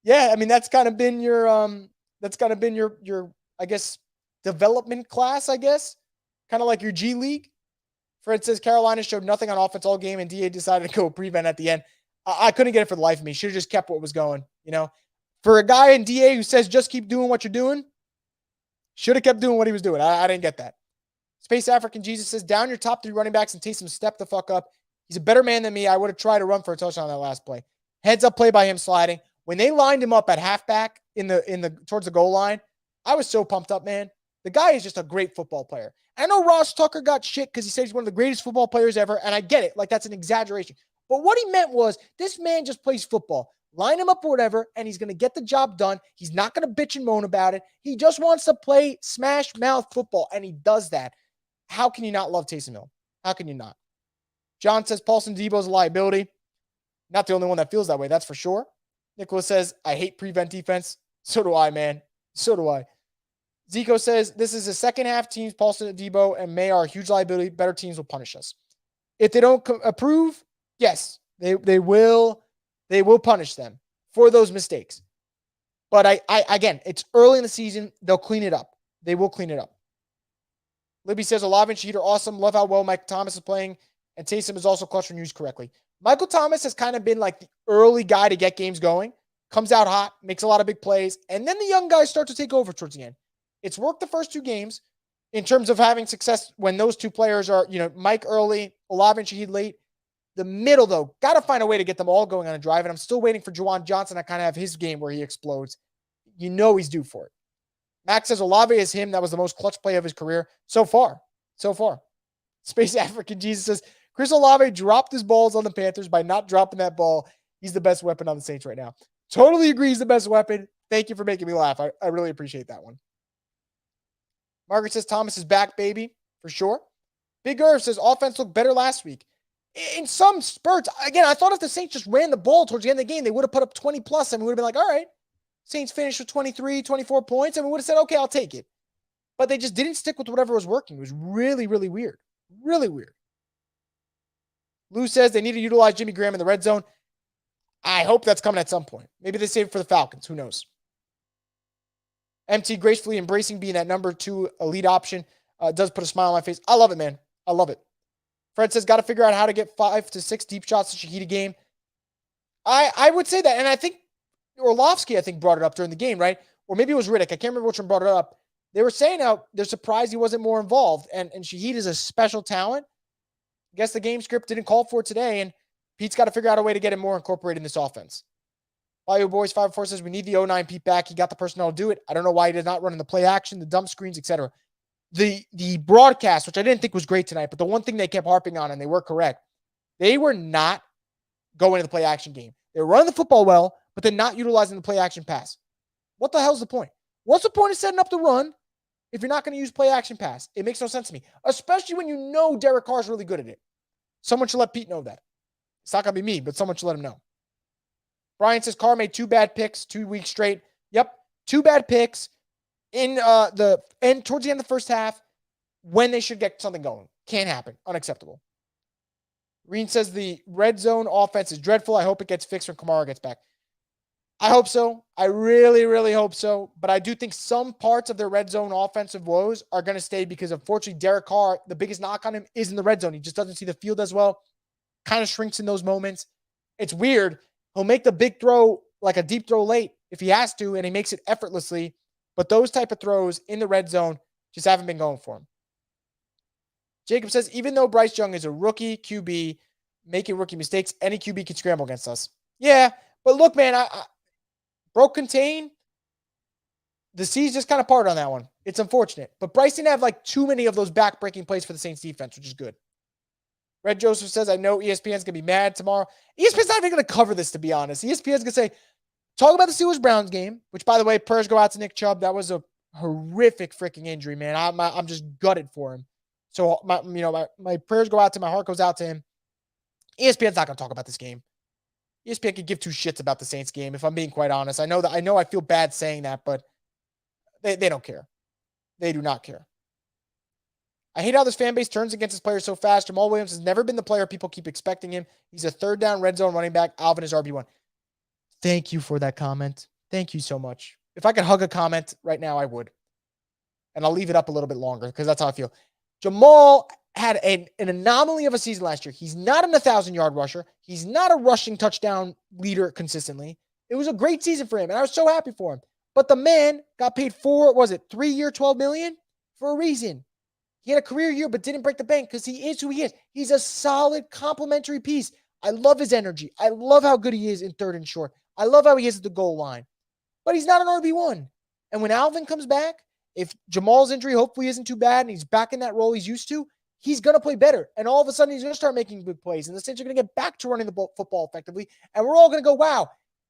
Yeah, I mean, that's kind of been your I guess, development class, I guess. Kind of like your G League. Fred says Carolina showed nothing on offense all game, and DA decided to go prevent at the end. I couldn't get it for the life of me. Should have just kept what was going, For a guy in DA who says just keep doing what you're doing, should have kept doing what he was doing. I didn't get that. Space African Jesus says, down your top 3 running backs and Taysom step the fuck up. He's a better man than me. I would have tried to run for a touchdown on that last play. Heads up play by him sliding. When they lined him up at halfback towards the goal line, I was so pumped up, man. The guy is just a great football player. I know Ross Tucker got shit because he said he's one of the greatest football players ever, and I get it. Like, that's an exaggeration. But what he meant was this man just plays football. Line him up or whatever, and he's going to get the job done. He's not going to bitch and moan about it. He just wants to play smash mouth football, and he does that. How can you not love Taysom Hill? How can you not? John says Paulson Debo's a liability. Not the only one that feels that way, that's for sure. Nicholas says, I hate prevent defense. So do I, man. So do I. Zico says, this is a second half teams, Paulson, Debo, and May are a huge liability. Better teams will punish us. If they don't approve, yes, they will punish them for those mistakes. But again, it's early in the season. They'll clean it up. They will clean it up. Libby says, Olave and Shaheed are awesome. Love how well Mike Thomas is playing. And Taysom is also clutch when used correctly. Michael Thomas has kind of been like the early guy to get games going. Comes out hot, makes a lot of big plays. And then the young guys start to take over towards the end. It's worked the first 2 games in terms of having success when those 2 players are, Mike early, Olave and Shaheed late. The middle, though, got to find a way to get them all going on a drive. And I'm still waiting for Juwan Johnson to kind of have his game where he explodes. He's due for it. Max says Olave is him. That was the most clutch play of his career so far. Space African Jesus says, Chris Olave dropped his balls on the Panthers by not dropping that ball. He's the best weapon on the Saints right now. Totally agree he's the best weapon. Thank you for making me laugh. I really appreciate that one. Margaret says Thomas is back, baby, for sure. Big Irv says offense looked better last week. In some spurts, again, I thought if the Saints just ran the ball towards the end of the game, they would have put up 20 plus and we would have been like, all right, Saints finished with 23, 24 points, and we would have said, okay, I'll take it. But they just didn't stick with whatever was working. It was really, really weird. Really weird. Lou says they need to utilize Jimmy Graham in the red zone. I hope that's coming at some point. Maybe they save it for the Falcons. Who knows? MT gracefully embracing being that number 2 elite option does put a smile on my face. I love it, man. I love it. Fred says, got to figure out how to get 5 to 6 deep shots to Shaheed a game. I would say that. And I think Orlovsky, brought it up during the game, right? or maybe it was Riddick. I can't remember which one brought it up. They were saying how they're surprised he wasn't more involved. And Shaheed is a special talent. I guess the game script didn't call for it today, and Pete's got to figure out a way to get him more incorporated in this offense. Bio Boys 504 says we need the 09 Pete back. He got the personnel to do it. I don't know why he did not run in the play action, the dump screens, etc. The broadcast, which I didn't think was great tonight, but the one thing they kept harping on, and they were correct, they were not going to the play action game. They were running the football well, but they're not utilizing the play action pass. What the hell's the point? What's the point of setting up the run if you're not going to use play action pass? It makes no sense to me, especially when you know Derek Carr's really good at it. Someone should let Pete know that. It's not going to be me, but someone should let him know. Brian says Carr made 2 bad picks 2 weeks straight. Yep, 2 bad picks in the end towards the end of the first half when they should get something going. Can't happen. Unacceptable. Reen says the red zone offense is dreadful. I hope it gets fixed when Kamara gets back. I hope so. I really, really hope so. But I do think some parts of their red zone offensive woes are going to stay because, unfortunately, Derek Carr, the biggest knock on him is in the red zone. He just doesn't see the field as well. Kind of shrinks in those moments. It's weird. He'll make the big throw, like a deep throw late if he has to, and he makes it effortlessly. But those type of throws in the red zone just haven't been going for him. Jacob says, even though Bryce Young is a rookie QB making rookie mistakes, any QB can scramble against us. Yeah, but look, man, I broke contain. The C's just kind of parted on that one. It's unfortunate. But Bryce didn't have like too many of those back-breaking plays for the Saints defense, which is good. Red Joseph says, I know ESPN's going to be mad tomorrow. ESPN's not even going to cover this, to be honest. ESPN's going to say, talk about the Steelers-Browns game, which, by the way, prayers go out to Nick Chubb. That was a horrific freaking injury, man. I'm just gutted for him. So, my prayers go out to him. My heart goes out to him. ESPN's not going to talk about this game. ESPN could give 2 shits about the Saints game, if I'm being quite honest. I know I feel bad saying that, but they don't care. They do not care. I hate how this fan base turns against his players so fast. Jamal Williams has never been the player people keep expecting him. He's a 3rd down red zone running back. Alvin is RB1. Thank you for that comment. Thank you so much. If I could hug a comment right now, I would. And I'll leave it up a little bit longer because that's how I feel. Jamal had an anomaly of a season last year. He's not an 1,000-yard rusher. He's not a rushing touchdown leader consistently. It was a great season for him, and I was so happy for him. But the man got paid 3-year, $12 million for a reason. He had a career year but didn't break the bank because he is who he is. He's a solid complementary piece. I love his energy. I love how good he is in 3rd and short. I love how he is at the goal line. But he's not an RB1. And when Alvin comes back, if Jamal's injury hopefully isn't too bad and he's back in that role he's used to, he's going to play better. And all of a sudden, he's going to start making big plays. And the Saints are going to get back to running the football effectively. And we're all going to go, wow,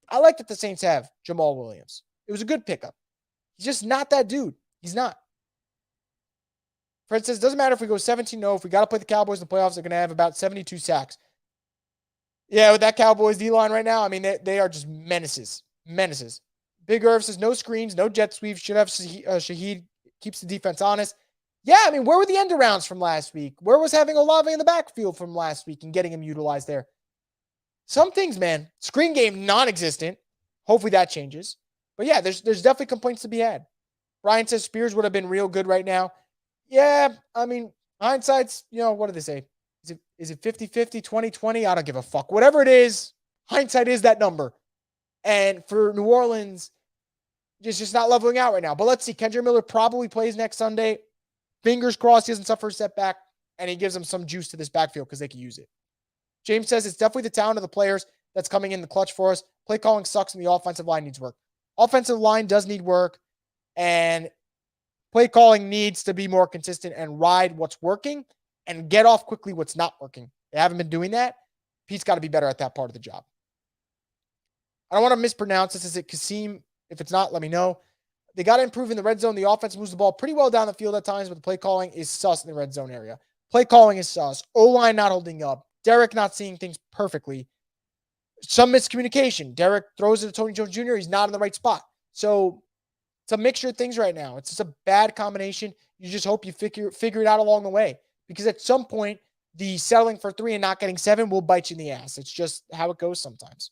I like that the Saints have Jamal Williams. It was a good pickup. He's just not that dude. He's not. Fred says, doesn't matter if we go 17-0. If we got to play the Cowboys in the playoffs, they're going to have about 72 sacks. Yeah, with that Cowboys D-line right now, I mean, they are just menaces. Menaces. Big Irv says, no screens, no jet sweeps. Should have Shaheed. Keeps the defense honest. Yeah, I mean, where were the end arounds from last week? Where was having Olave in the backfield from last week and getting him utilized there? Some things, man. Screen game, non-existent. Hopefully that changes. But yeah, there's definitely complaints to be had. Brian says Spears would have been real good right now. Yeah, I mean, hindsight's, what do they say? Is it 50-50, 20-20? I don't give a fuck. Whatever it is, hindsight is that number. And for New Orleans, just not leveling out right now. But let's see. Kendra Miller probably plays next Sunday. Fingers crossed he doesn't suffer a setback, and he gives them some juice to this backfield because they can use it. James says it's definitely the talent of the players that's coming in the clutch for us. Play calling sucks, and the offensive line needs work. Offensive line does need work, and play calling needs to be more consistent and ride what's working and get off quickly what's not working. They haven't been doing that. Pete's got to be better at that part of the job. I don't want to mispronounce this. Is it Kasim? If it's not, let me know. They got to improve in the red zone. The offense moves the ball pretty well down the field at times, but the play calling is sus in the red zone area. Play calling is sus. O-line not holding up. Derek not seeing things perfectly. Some miscommunication. Derek throws it to Tony Jones Jr. He's not in the right spot. So it's a mixture of things right now. It's just a bad combination. You just hope you figure it out along the way. Because at some point, the settling for 3 and not getting 7 will bite you in the ass. It's just how it goes sometimes.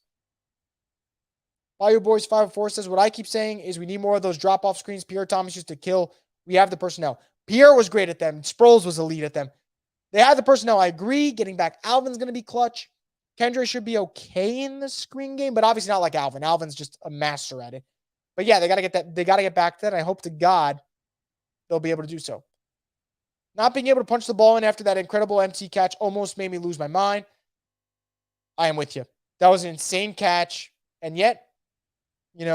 Bio Boys 504 says, what I keep saying is we need more of those drop-off screens Pierre Thomas used to kill. We have the personnel. Pierre was great at them. Sproles was elite at them. They have the personnel. I agree. Getting back Alvin's going to be clutch. Kendra should be okay in the screen game, but obviously not like Alvin. Alvin's just a master at it. But yeah, they got to get that. They got to get back to that. And I hope to God they'll be able to do so. Not being able to punch the ball in after that incredible MT catch almost made me lose my mind. I am with you. That was an insane catch. And yet, it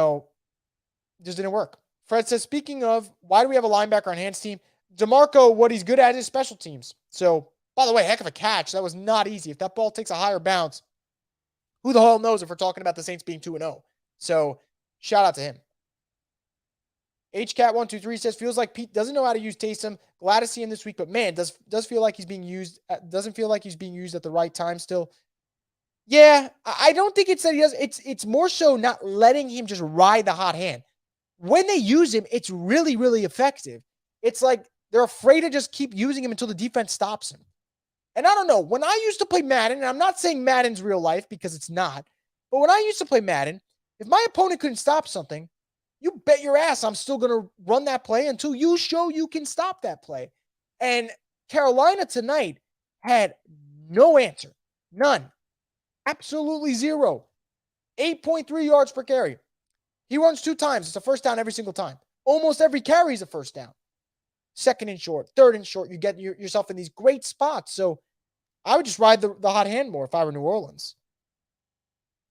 just didn't work. Fred says, speaking of, why do we have a linebacker on Hans' team? DeMarco, what he's good at is special teams. So, by the way, heck of a catch. That was not easy. If that ball takes a higher bounce, who the hell knows if we're talking about the Saints being 2-0. So, shout out to him. HCat123 says, feels like Pete doesn't know how to use Taysom. Glad to see him this week, but man, does feel like he's being used. Doesn't feel like he's being used at the right time still. Yeah, I don't think it's that he does. It's more so not letting him just ride the hot hand. When they use him, it's really, really effective. It's like they're afraid to just keep using him until the defense stops him. And I don't know, when I used to play Madden, and I'm not saying Madden's real life because it's not, but when I used to play Madden, if my opponent couldn't stop something, you bet your ass I'm still going to run that play until you show you can stop that play. And Carolina tonight had no answer. None. Absolutely zero. 8.3 yards per carry. He runs 2 times. It's a first down every single time. Almost every carry is a first down. Second and short, third and short. You get yourself in these great spots. So I would just ride the hot hand more if I were New Orleans.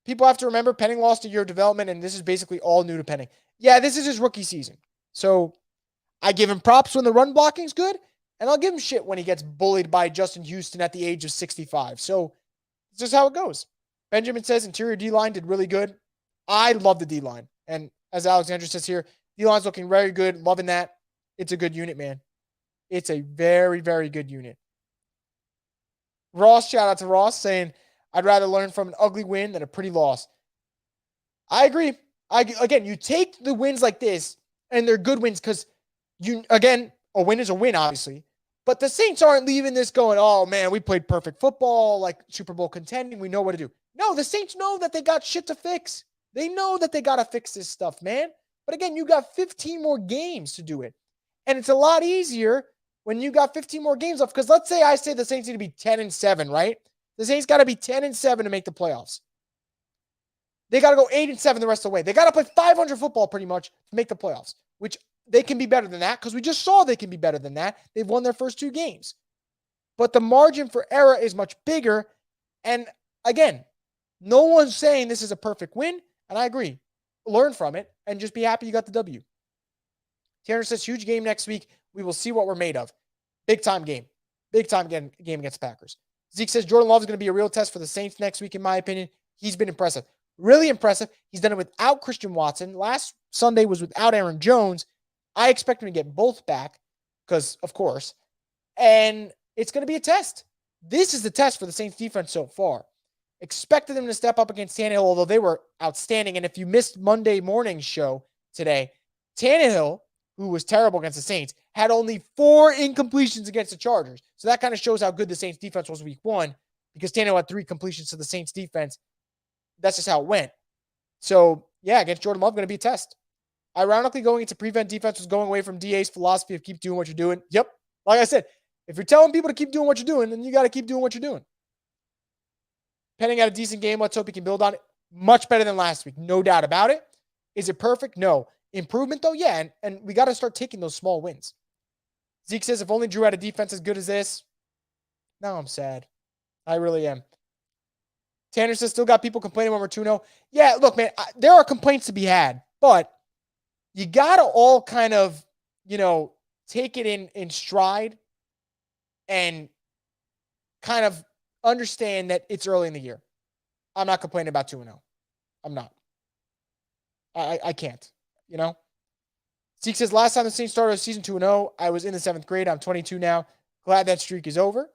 People have to remember Penning lost a year of development, and this is basically all new to Penning. Yeah, this is his rookie season. So I give him props when the run blocking is good, and I'll give him shit when he gets bullied by Justin Houston at the age of 65. So it's just how it goes. Benjamin says interior D-line did really good. I love the D-line. And as Alexandra says here, D-line's looking very good. Loving that. It's a good unit, man. It's a very, very good unit. Ross, shout out to Ross, saying, I'd rather learn from an ugly win than a pretty loss. I agree. Again, you take the wins like this, and they're good wins because, a win is a win, obviously. But the Saints aren't leaving this going, oh, man, we played perfect football, like Super Bowl contending. We know what to do. No, the Saints know that they got shit to fix. They know that they got to fix this stuff, man. But again, you got 15 more games to do it. And it's a lot easier when you got 15 more games left. Because let's say I say the Saints need to be 10-7, right? The Saints got to be 10-7 to make the playoffs. They got to go 8-7 the rest of the way. They got to play 500 football pretty much to make the playoffs, which they can be better than that because we just saw they can be better than that. They've won their first 2 games. But the margin for error is much bigger. And again, no one's saying this is a perfect win. And I agree. Learn from it and just be happy you got the W. Tanner says, huge game next week. We will see what we're made of. Big time game. Big time game against the Packers. Zeke says Jordan Love is going to be a real test for the Saints next week, in my opinion. He's been impressive. Really impressive. He's done it without Christian Watson. Last Sunday was without Aaron Jones. I expect him to get both back because, of course. And it's going to be a test. This is the test for the Saints defense so far. Expected them to step up against Tannehill, although they were outstanding. And if you missed Monday morning's show today, Tannehill, who was terrible against the Saints, had only 4 incompletions against the Chargers. So that kind of shows how good the Saints defense was week 1 because Tannehill had 3 completions to the Saints defense. That's just how it went. So, yeah, against Jordan Love, going to be a test. Ironically, going into prevent defense was going away from DA's philosophy of keep doing what you're doing. Yep. Like I said, if you're telling people to keep doing what you're doing, then you got to keep doing what you're doing. Penning out a decent game. Let's hope he can build on it. Much better than last week. No doubt about it. Is it perfect? No. Improvement, though? Yeah. And we got to start taking those small wins. Zeke says, if only Drew had a defense as good as this. Now I'm sad. I really am. Tanner says, still got people complaining when we're 2-0. Yeah, look, man, there are complaints to be had. But you got to all kind of, take it in stride and kind of understand that it's early in the year. I'm not complaining about 2-0. I'm not. I can't, Zeke says, last time the Saints started season 2-0, I was in the 7th grade. I'm 22 now. Glad that streak is over.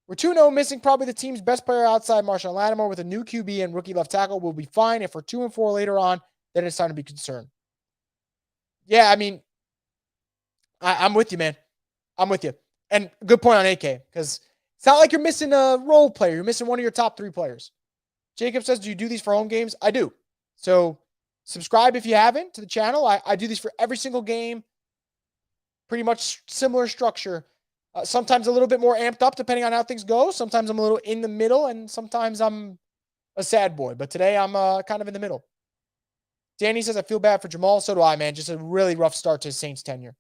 We're 2-0, missing probably the team's best player outside Marshawn Lattimore with a new QB and rookie left tackle. We'll be fine. If we're 2-4 later on, then it's time to be concerned. Yeah, I mean, I'm with you, man. I'm with you. And good point on AK, because it's not like you're missing a role player. You're missing one of your top 3 players. Jacob says, do you do these for home games? I do. So subscribe if you haven't to the channel. I do these for every single game. Pretty much similar structure. Sometimes a little bit more amped up depending on how things go. Sometimes I'm a little in the middle, and sometimes I'm a sad boy. But today I'm kind of in the middle. Danny says, I feel bad for Jamal. So do I, man. Just a really rough start to his Saints tenure.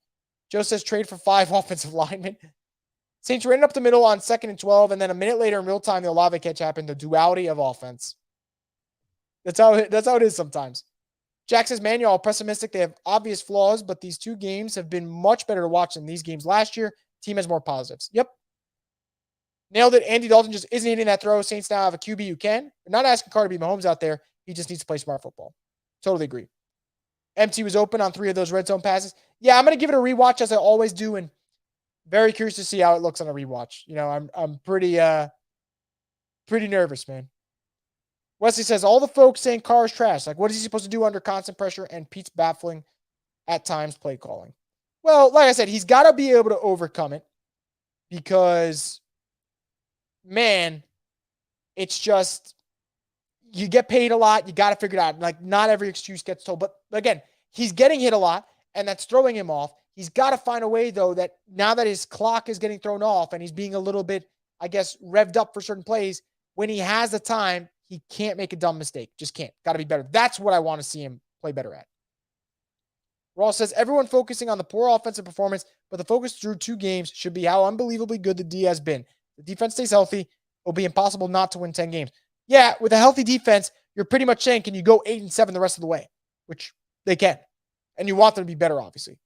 Joe says, trade for 5 offensive linemen. Saints ran up the middle on 2nd and 12, and then a minute later in real time, the Olave catch happened. The duality of offense. That's how it is sometimes. Jack says, man, you're all pessimistic. They have obvious flaws, but these 2 games have been much better to watch than these games last year. Team has more positives. Yep. Nailed it. Andy Dalton just isn't hitting that throw. Saints now have a QB who can. They're not asking Carter to be Mahomes out there. He just needs to play smart football. Totally agree. MT was open on 3 of those red zone passes. Yeah, I'm going to give it a rewatch as I always do, and very curious to see how it looks on a rewatch. You know, I'm pretty nervous, man. Wesley says, all the folks saying Carr is trash. Like, what is he supposed to do under constant pressure? And Pete's baffling at times play calling. Well, like I said, he's got to be able to overcome it because, man, it's just, you get paid a lot. You got to figure it out. Like, not every excuse gets told. But again, he's getting hit a lot, and that's throwing him off. He's got to find a way, though, that now that his clock is getting thrown off and he's being a little bit, I guess, revved up for certain plays, when he has the time, he can't make a dumb mistake. Just can't. Got to be better. That's what I want to see him play better at. Ross says, everyone focusing on the poor offensive performance, but the focus through 2 games should be how unbelievably good the D has been. The defense stays healthy. It will be impossible not to win 10 games. Yeah, with a healthy defense, you're pretty much saying, can you go 8-7 the rest of the way? Which they can. And you want them to be better, obviously.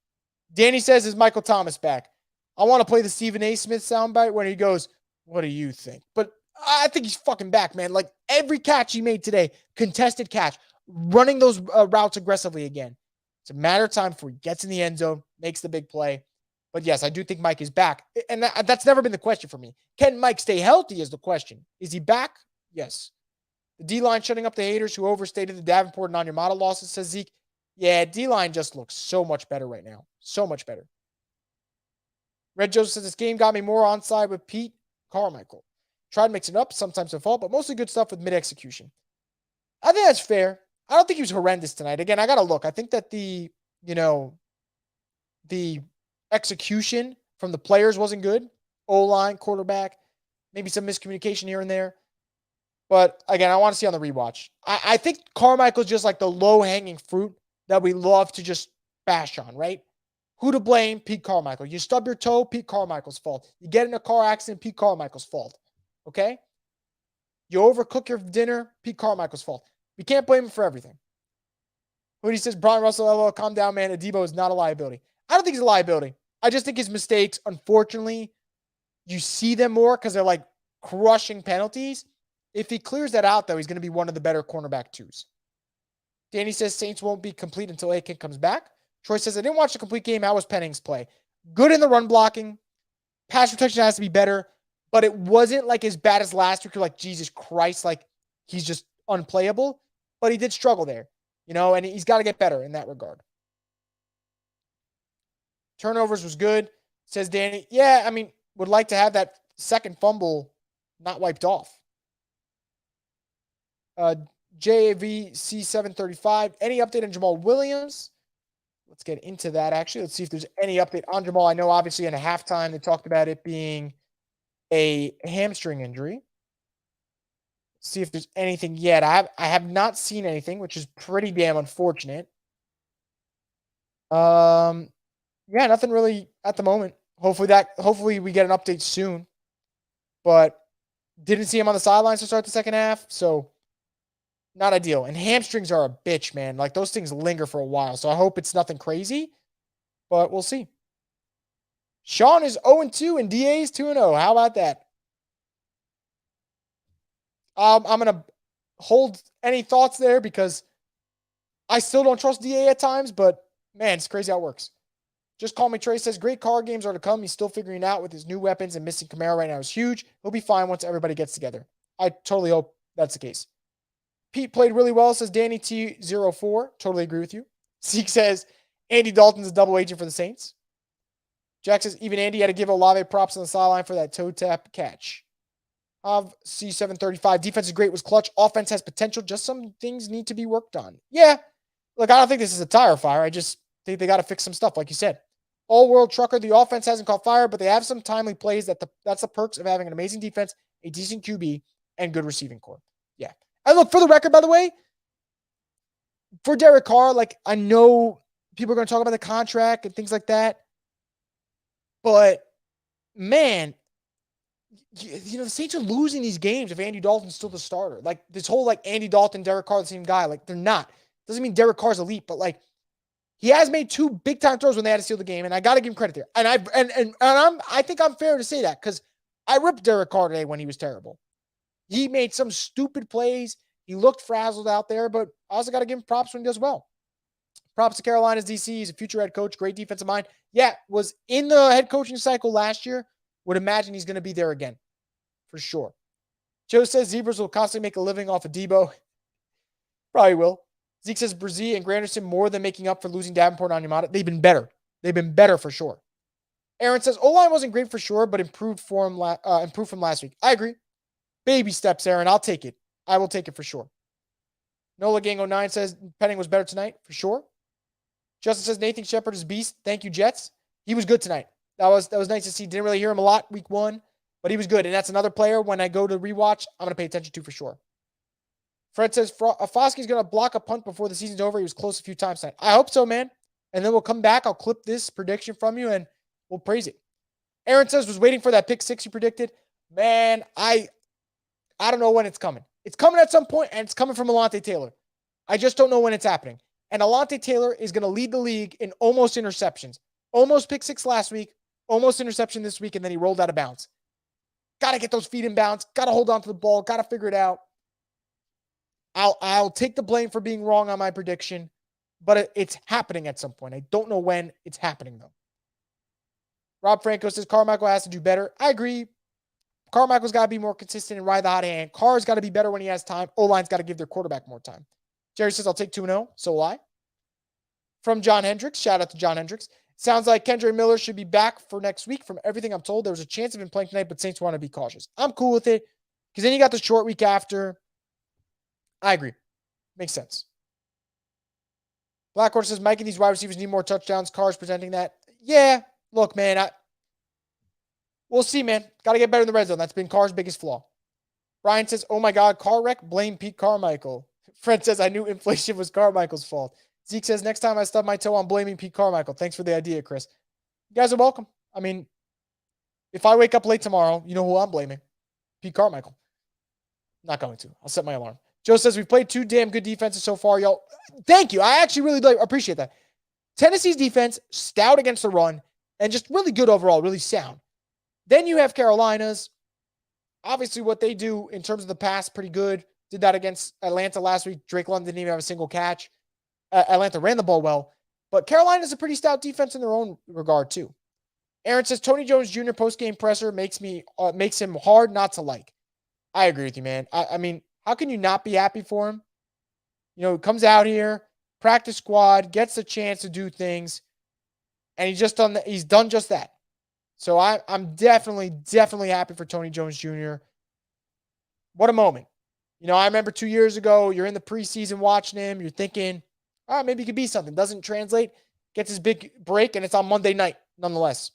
Danny says, is Michael Thomas back? I want to play the Stephen A. Smith soundbite when he goes, what do you think? But I think he's fucking back, man. Like, every catch he made today, contested catch, running those routes aggressively again. It's a matter of time before he gets in the end zone, makes the big play. But yes, I do think Mike is back. And that's never been the question for me. Can Mike stay healthy is the question. Is he back? Yes. The D-line shutting up the haters who overstated the Davenport and on your model losses, says Zeke. Yeah, D-line just looks so much better right now. So much better. Red Joseph says, this game got me more onside with Pete Carmichael. Tried mixing it up, sometimes to fault, but mostly good stuff with mid-execution. I think that's fair. I don't think he was horrendous tonight. Again, I got to look. I think that the execution from the players wasn't good. O-line, quarterback, maybe some miscommunication here and there. But again, I want to see on the rewatch. I think Carmichael's just like the low-hanging fruit that we love to just bash on, right? Who to blame? Pete Carmichael. You stub your toe, Pete Carmichael's fault. You get in a car accident, Pete Carmichael's fault. Okay? You overcook your dinner, Pete Carmichael's fault. We can't blame him for everything. Hoodie says, Brian Russell, LOL, calm down, man. Adebo is not a liability. I don't think he's a liability. I just think his mistakes, unfortunately, you see them more because they're like crushing penalties. If he clears that out, though, he's going to be one of the better cornerback 2s. Danny says Saints won't be complete until Aiken comes back. Troy says, I didn't watch the complete game. How was Penning's play? Good in the run blocking. Pass protection has to be better, but it wasn't like as bad as last week. You're like, Jesus Christ, like he's just unplayable. But he did struggle there, and he's got to get better in that regard. Turnovers was good, says Danny. Yeah, I mean, would like to have that second fumble not wiped off. JAVC735. Any update on Jamal Williams? Let's get into that, actually. Let's see if there's any update on Jamal. I know, obviously, in a halftime, they talked about it being a hamstring injury. Let's see if there's anything yet. I have not seen anything, which is pretty damn unfortunate. Yeah, nothing really at the moment. Hopefully we get an update soon. But didn't see him on the sidelines to start the second half, so not ideal. And hamstrings are a bitch, man. Like, those things linger for a while. So I hope it's nothing crazy, but we'll see. Sean is 0-2 and DA is 2-0. How about that? I'm going to hold any thoughts there because I still don't trust DA at times, but man, it's crazy how it works. Just Call Me Trey says, great card games are to come. He's still figuring it out with his new weapons, and missing Kamara right now is huge. He'll be fine once everybody gets together. I totally hope that's the case. Pete played really well, says Danny T04. Totally agree with you. Zeke says, Andy Dalton's a double agent for the Saints. Jack says, even Andy had to give Olave props on the sideline for that toe tap catch. C735. Defense is great, was clutch. Offense has potential. Just some things need to be worked on. Yeah. Look, I don't think this is a tire fire. I just think they got to fix some stuff, like you said. All-world trucker. The offense hasn't caught fire, but they have some timely plays. That's the perks of having an amazing defense, a decent QB, and good receiving core. Yeah. And look, for the record, by the way, for Derek Carr, like, I know people are going to talk about the contract and things like that, but man, the Saints are losing these games if Andy Dalton's still the starter. Like, this whole, like, Andy Dalton, Derek Carr, the same guy. Like, they're not. Doesn't mean Derek Carr's elite, but, like, he has made 2 big-time throws when they had to steal the game, and I got to give him credit there. And I think I'm fair to say that because I ripped Derek Carr today when he was terrible. He made some stupid plays. He looked frazzled out there, but I also got to give him props when he does well. Props to Carolina's DC. He's a future head coach, great defensive mind. Yeah, was in the head coaching cycle last year. Would imagine he's going to be there again, for sure. Joe says Zebras will constantly make a living off of Debo. Probably will. Zeke says Brzee and Granderson more than making up for losing Davenport and Onyemata. They've been better. They've been better for sure. Aaron says O-line wasn't great for sure, but improved from last week. I agree. Baby steps, Aaron. I'll take it. I will take it for sure. Nola Gang 09 says Penning was better tonight for sure. Justin says Nathan Shepard is beast. Thank you, Jets. He was good tonight. That was nice to see. Didn't really hear him a lot week 1, but he was good. And that's another player when I go to rewatch, I'm going to pay attention to for sure. Fred says Foskey's going to block a punt before the season's over. He was close a few times tonight. I hope so, man. And then we'll come back. I'll clip this prediction from you and we'll praise it. Aaron says was waiting for that pick 6 you predicted. Man, I don't know when it's coming. It's coming at some point, and it's coming from Alontae Taylor. I just don't know when it's happening. And Alontae Taylor is going to lead the league in almost interceptions. Almost pick 6 last week, almost interception this week, and then he rolled out of bounds. Got to get those feet in bounds. Got to hold on to the ball. Got to figure it out. I'll take the blame for being wrong on my prediction, but it's happening at some point. I don't know when it's happening, though. Rob Franco says Carmichael has to do better. I agree. Carmichael's got to be more consistent and ride the hot hand. Carr's got to be better when he has time. O-line's got to give their quarterback more time. Jerry says, I'll take 2-0. So will I. From John Hendricks. Shout out to John Hendricks. Sounds like Kendre Miller should be back for next week. From everything I'm told, there was a chance of him playing tonight, but Saints want to be cautious. I'm cool with it because then you got the short week after. I agree. Makes sense. Black Horse says, Mike and these wide receivers need more touchdowns. Carr's presenting that. Yeah. Look, man, we'll see, man. Got to get better in the red zone. That's been Carr's biggest flaw. Brian says, oh my God, car wreck, blame Pete Carmichael. Fred says, I knew inflation was Carmichael's fault. Zeke says, next time I stub my toe, I'm blaming Pete Carmichael. Thanks for the idea, Chris. You guys are welcome. I mean, if I wake up late tomorrow, you know who I'm blaming? Pete Carmichael. Not going to. I'll set my alarm. Joe says, we've played 2 damn good defenses so far, y'all. Thank you. I actually really appreciate that. Tennessee's defense, stout against the run, and just really good overall, really sound. Then you have Carolina's. Obviously, what they do in terms of the pass, pretty good. Did that against Atlanta last week. Drake London didn't even have a single catch. Atlanta ran the ball well. But Carolina's a pretty stout defense in their own regard, too. Aaron says, Tony Jones Jr. post-game presser makes him hard not to like. I agree with you, man. I mean, how can you not be happy for him? You know, he comes out here, practice squad, gets a chance to do things, and he's done just that. So I'm definitely happy for Tony Jones Jr. What a moment. You know, I remember 2 years ago, you're in the preseason watching him, you're thinking, maybe he could be something. Doesn't translate, gets his big break, and it's on Monday night, nonetheless.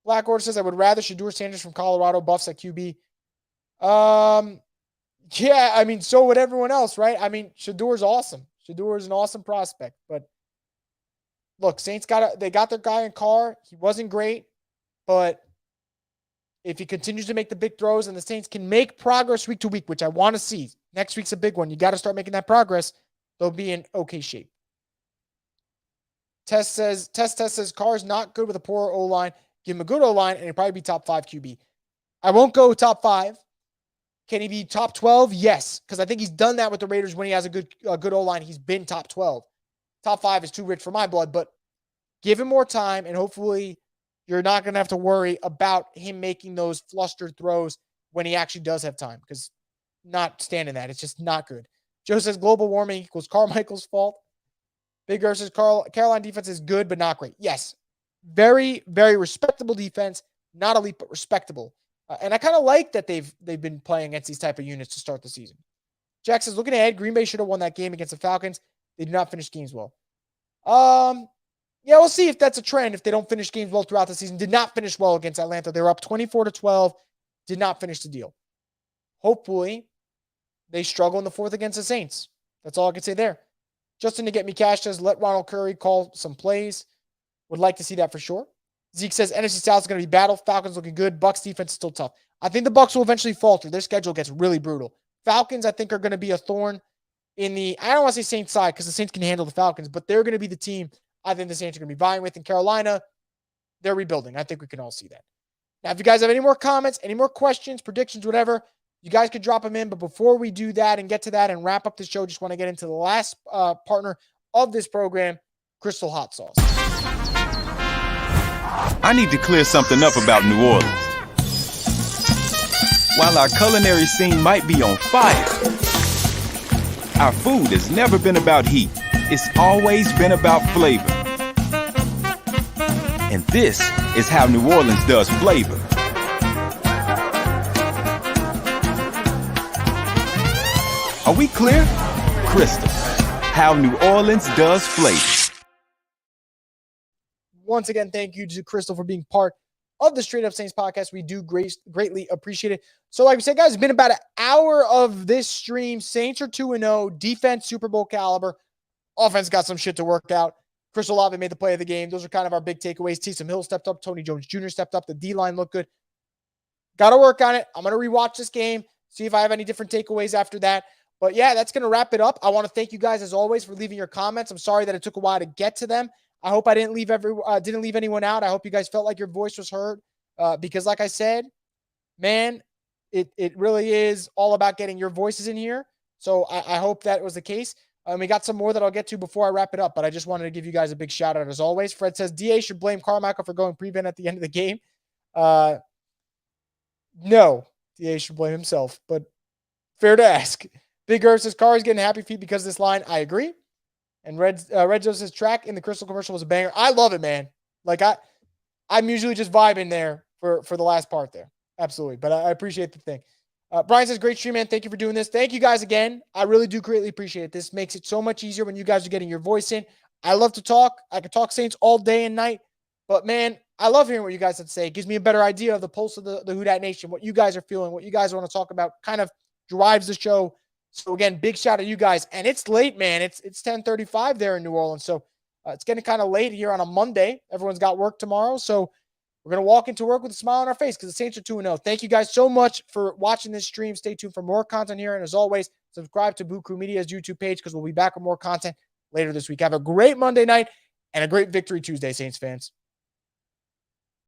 Black Order says, I would rather Shedeur Sanders from Colorado, Buffs at QB. Yeah, I mean, so would everyone else, right? I mean, Shadeur's awesome. Shedeur is an awesome prospect. But look, Saints they got their guy in Carr. He wasn't great, but if he continues to make the big throws and the Saints can make progress week to week, which I want to see, next week's a big one. You got to start making that progress. They'll be in okay shape. Test says Carr's not good with a poor O-line. Give him a good O-line, and he'll probably be top 5 QB. I won't go top 5. Can he be top 12? Yes, because I think he's done that with the Raiders when he has a good O-line. He's been top 12. Top 5 is too rich for my blood, but give him more time, and hopefully you're not going to have to worry about him making those flustered throws when he actually does have time, because not standing that. It's just not good. Joe says global warming equals Carmichael's fault. Big Earth says Carolina defense is good, but not great. Yes. Very, very respectable defense. Not elite, but respectable. And I kind of like that they've been playing against these type of units to start the season. Jack says, looking ahead, Green Bay should have won that game against the Falcons. They did not finish games well. Yeah, we'll see if that's a trend. If they don't finish games well throughout the season, did not finish well against Atlanta. They were up 24-12, did not finish the deal. Hopefully, they struggle in the fourth against the Saints. That's all I can say there. Justin to get me cash says, let Ronald Curry call some plays. Would like to see that for sure. Zeke says, NFC South is going to be battle. Falcons looking good. Bucks defense is still tough. I think the Bucks will eventually falter. Their schedule gets really brutal. Falcons, I think, are going to be a thorn in the, I don't want to say Saints side because the Saints can handle the Falcons, but they're going to be the team I think the Saints are going to be vying with. In Carolina, they're rebuilding. I think we can all see that. Now, if you guys have any more comments, any more questions, predictions, whatever, you guys could drop them in. But before we do that and get to that and wrap up the show, just want to get into the last partner of this program, Crystal Hot Sauce. I need to clear something up about New Orleans. While our culinary scene might be on fire, our food has never been about heat. It's always been about flavor. And this is how New Orleans does flavor. Are we clear? Crystal, how New Orleans does flavor. Once again, thank you to Crystal for being part of the Straight Up Saints podcast. We do greatly appreciate it. So like we said, guys, it's been about an hour of this stream. Saints are 2-0, defense Super Bowl caliber. Offense got some shit to work out. Chris Olave made the play of the game. Those are kind of our big takeaways. Taysom Hill stepped up. Tony Jones Jr. stepped up. The D-line looked good. Got to work on it. I'm going to rewatch this game, see if I have any different takeaways after that. But yeah, that's going to wrap it up. I want to thank you guys as always for leaving your comments. I'm sorry that it took a while to get to them. I hope I didn't leave anyone out. I hope you guys felt like your voice was heard because like I said, man, it really is all about getting your voices in here. So I hope that was the case. We got some more that I'll get to before I wrap it up, but I just wanted to give you guys a big shout out as always. Fred says DA should blame Carmichael for going prevent at the end of the game. No, DA should blame himself, but fair to ask. Big Earth says Carr is getting happy feet because of this line. I agree. And Red Joe says track in the Crystal commercial was a banger. I love it, man. Like I'm usually just vibing there for the last part there. Absolutely. But I appreciate the thing. Brian says, great stream, man. Thank you for doing this. Thank you guys again. I really do greatly appreciate it. This makes it so much easier when you guys are getting your voice in. I love to talk. I could talk Saints all day and night. But, man, I love hearing what you guys have to say. It gives me a better idea of the pulse of the Who Dat Nation, what you guys are feeling, what you guys want to talk about, kind of drives the show. So, again, big shout out to you guys. And it's late, man. It's 10:35 there in New Orleans. So, it's getting kind of late here on a Monday. Everyone's got work tomorrow. So, we're going to walk into work with a smile on our face because the Saints are 2-0. Thank you guys so much for watching this stream. Stay tuned for more content here. And as always, subscribe to Boo Crew Media's YouTube page because we'll be back with more content later this week. Have a great Monday night and a great Victory Tuesday, Saints fans.